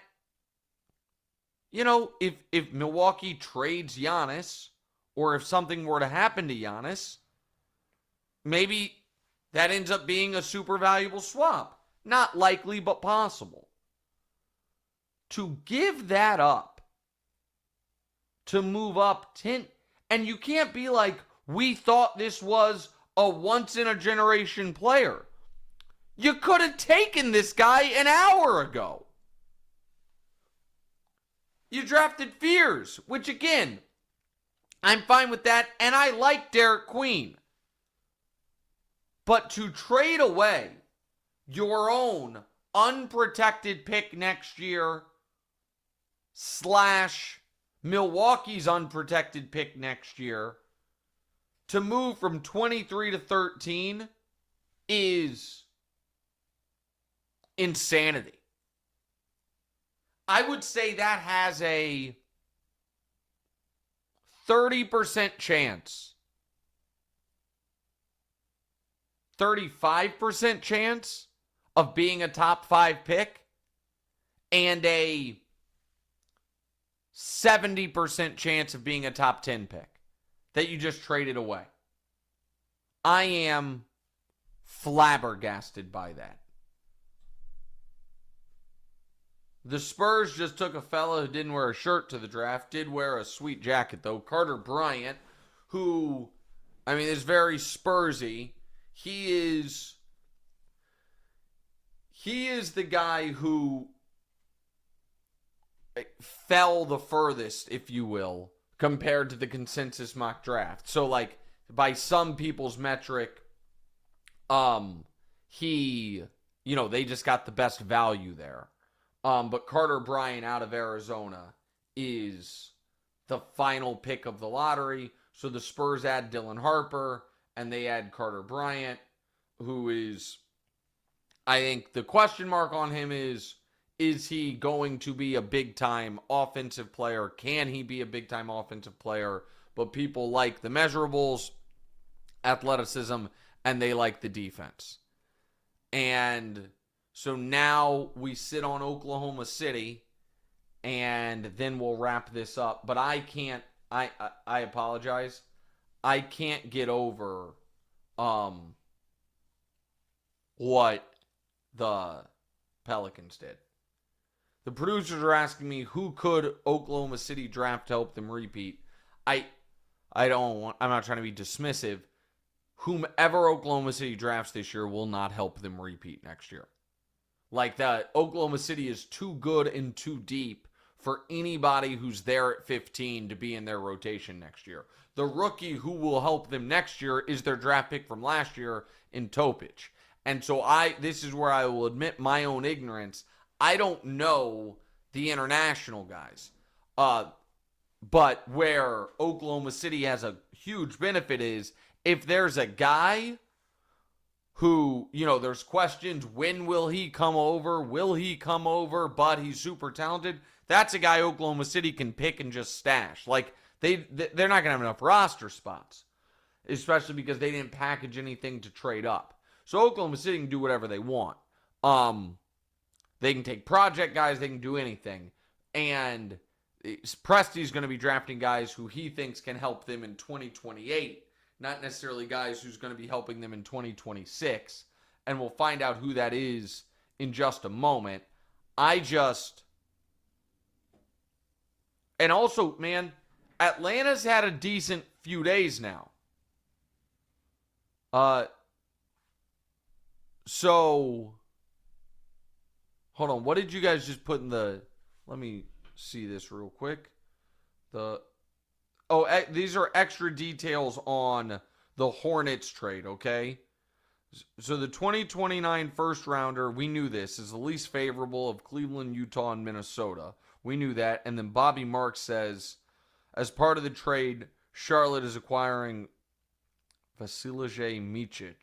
Speaker 1: if Milwaukee trades Giannis, or if something were to happen to Giannis, maybe that ends up being a super valuable swap. Not likely, but possible. To give that up, to move up 10, and you can't be like, we thought this was a once-in-a-generation player. You could have taken this guy an hour ago. You drafted Fears, which again, I'm fine with that, and I like Derek Queen. But to trade away your own unprotected pick next year / Milwaukee's unprotected pick next year to move from 23 to 13 is insanity. I would say that has a 30% chance, 35% chance of being a top 5 pick and a 70% chance of being a top 10 pick that you just traded away. I am flabbergasted by that. The Spurs just took a fella who didn't wear a shirt to the draft, did wear a sweet jacket though, Carter Bryant, who, is very Spursy. He is the guy who fell the furthest, if you will, compared to the consensus mock draft. So, by some people's metric, they just got the best value there. But Carter Bryant out of Arizona is the final pick of the lottery. So the Spurs add Dylan Harper, and they add Carter Bryant, who is, I think the question mark on him is he going to be a big-time offensive player? Can he be a big-time offensive player? But people like the measurables, athleticism, and they like the defense. And so now we sit on Oklahoma City, and then we'll wrap this up. But I apologize. I can't get over what the Pelicans did. The producers are asking me who could Oklahoma City draft to help them repeat. I'm not trying to be dismissive. Whomever Oklahoma City drafts this year will not help them repeat next year. That Oklahoma City is too good and too deep for anybody who's there at 15 to be in their rotation next year. The rookie who will help them next year is their draft pick from last year in Topic. And so this is where I will admit my own ignorance. I don't know the international guys. But where Oklahoma City has a huge benefit is if there's a guy who, there's questions, when will he come over? Will he come over? But he's super talented. That's a guy Oklahoma City can pick and just stash. They're not going to have enough roster spots, especially because they didn't package anything to trade up. So Oklahoma City can do whatever they want. They can take project guys. They can do anything. And Presti's going to be drafting guys who he thinks can help them in 2028. Not necessarily guys who's going to be helping them in 2026. And we'll find out who that is in just a moment. And also, man, Atlanta's had a decent few days now. So, hold on. What did you guys just put in the... Let me see this real quick. These are extra details on the Hornets trade, okay? So the 2029 first rounder, we knew this, is the least favorable of Cleveland, Utah, and Minnesota. We knew that. And then Bobby Marks says, as part of the trade, Charlotte is acquiring Vasilije Micic.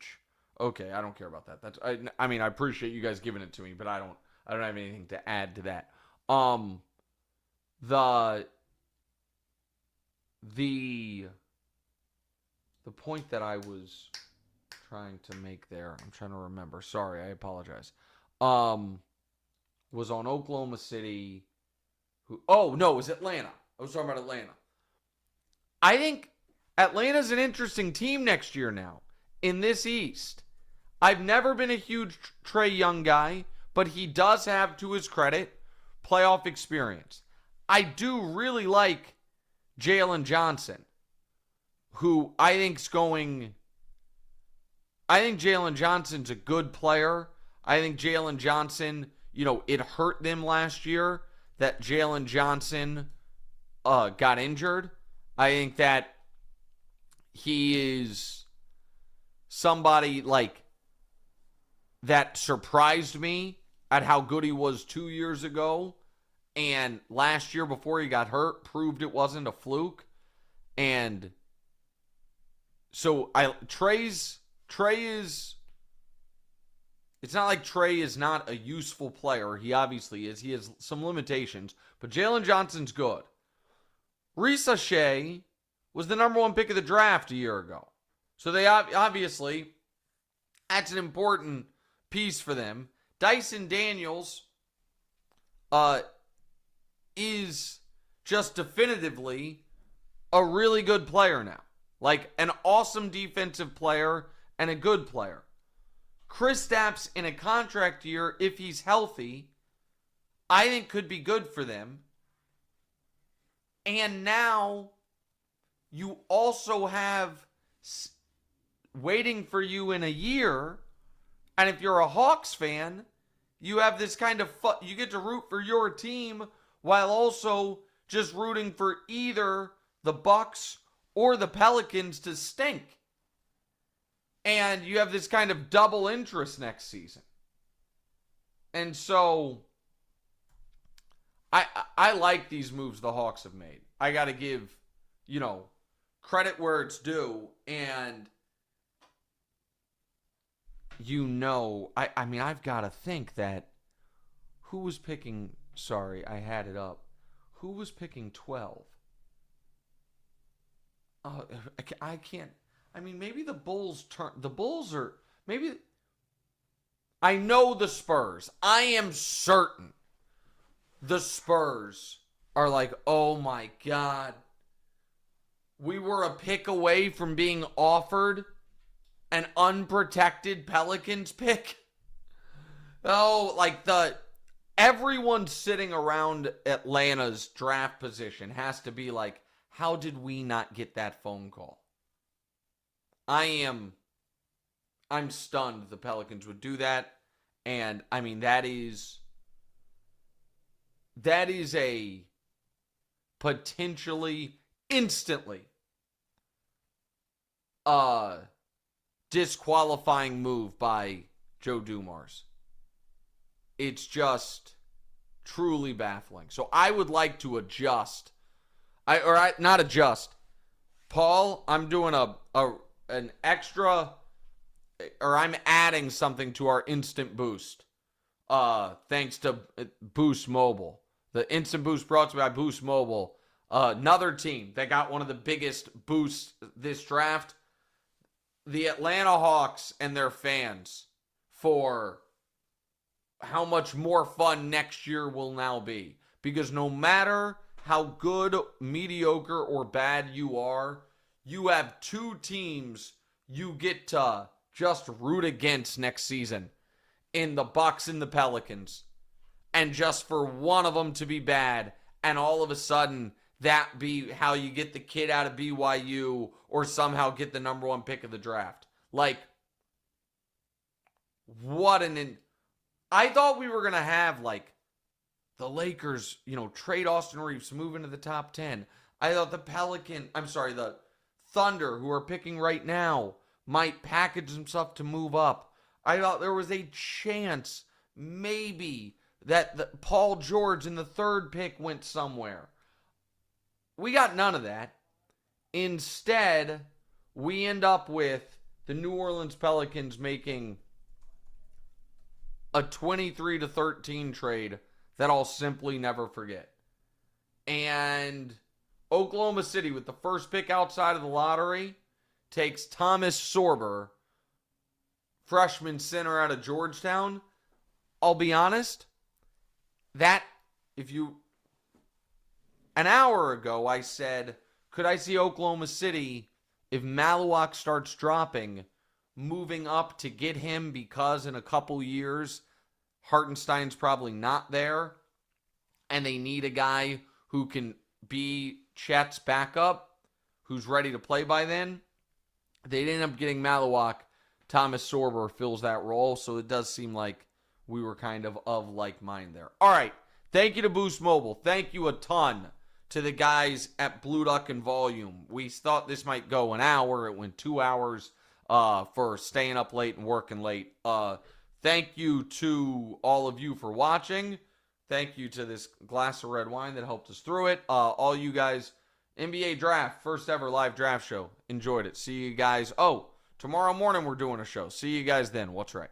Speaker 1: Okay, I don't care about that. I appreciate you guys giving it to me, but I don't have anything to add to that. The point that I was trying to make there, I'm trying to remember. Sorry, I apologize. Was on Oklahoma City. It was Atlanta. I was talking about Atlanta. I think Atlanta's an interesting team next year now in this East. I've never been a huge Trey Young guy, but he does have, to his credit, playoff experience. I do really like Jalen Johnson, who I think Jalen Johnson's a good player. I think Jalen Johnson, it hurt them last year that Jalen Johnson got injured. I think that he is somebody that surprised me at how good he was 2 years ago, and last year before he got hurt proved it wasn't a fluke. And so Trey is, it's not like Trey is not a useful player. He obviously is. He has some limitations, but Jalen Johnson's good. Risa Shea was the number 1 pick of the draft a year ago. So they obviously, that's an important piece for them. Dyson Daniels is just definitively a really good player now. Like an awesome defensive player and a good player. Kristaps in a contract year, if he's healthy, I think could be good for them. And now you also have waiting for you in a year, and if you're a Hawks fan, you have this kind of you get to root for your team while also just rooting for either the Bucks or the Pelicans to stink. And you have this kind of double interest next season. And so I like these moves the Hawks have made. I got to give, credit where it's due. And, I've got to think that who was picking, sorry, I had it up. Who was picking 12? I can't. Maybe the Bulls I know the Spurs. I am certain the Spurs are like, oh my God. We were a pick away from being offered an unprotected Pelicans pick. Oh, everyone sitting around Atlanta's draft position has to be like, how did we not get that phone call? I'm stunned the Pelicans would do that. And that is a potentially instantly disqualifying move by Joe Dumars. It's just truly baffling. So I would like to adjust. Not adjust. Paul, I'm doing an extra, or I'm adding something to our instant boost. Thanks to Boost Mobile. The instant boost brought to me by Boost Mobile. Another team that got one of the biggest boosts this draft. The Atlanta Hawks and their fans for how much more fun next year will now be. Because no matter how good, mediocre, or bad you are, you have 2 teams you get to just root against next season in the Bucks and the Pelicans. And just for one of them to be bad, and all of a sudden that be how you get the kid out of BYU or somehow get the number 1 pick of the draft. I thought we were going to have the Lakers, trade Austin Reeves, move into the top 10. I thought the Thunder, who are picking right now, might package himself to move up. I thought there was a chance, maybe, that Paul George in the 3rd pick went somewhere. We got none of that. Instead, we end up with the New Orleans Pelicans making a 23-13 trade that I'll simply never forget. And Oklahoma City, with the 1st pick outside of the lottery, takes Thomas Sorber, freshman center out of Georgetown. I'll be honest, an hour ago I said, could I see Oklahoma City, if Maluak starts dropping, moving up to get him because in a couple years, Hartenstein's probably not there, and they need a guy who can be Chet's backup, who's ready to play by then. They'd end up getting Maluak. Thomas Sorber fills that role, so it does seem like we were kind of like mind there. All right, thank you to Boost Mobile. Thank you a ton to the guys at Blue Duck and Volume. We thought this might go an hour. It went 2 hours for staying up late and working late. Thank you to all of you for watching. Thank you to this glass of red wine that helped us through it. All you guys, NBA Draft, first ever live draft show. Enjoyed it. See you guys. Oh, tomorrow morning we're doing a show. See you guys then. What's right?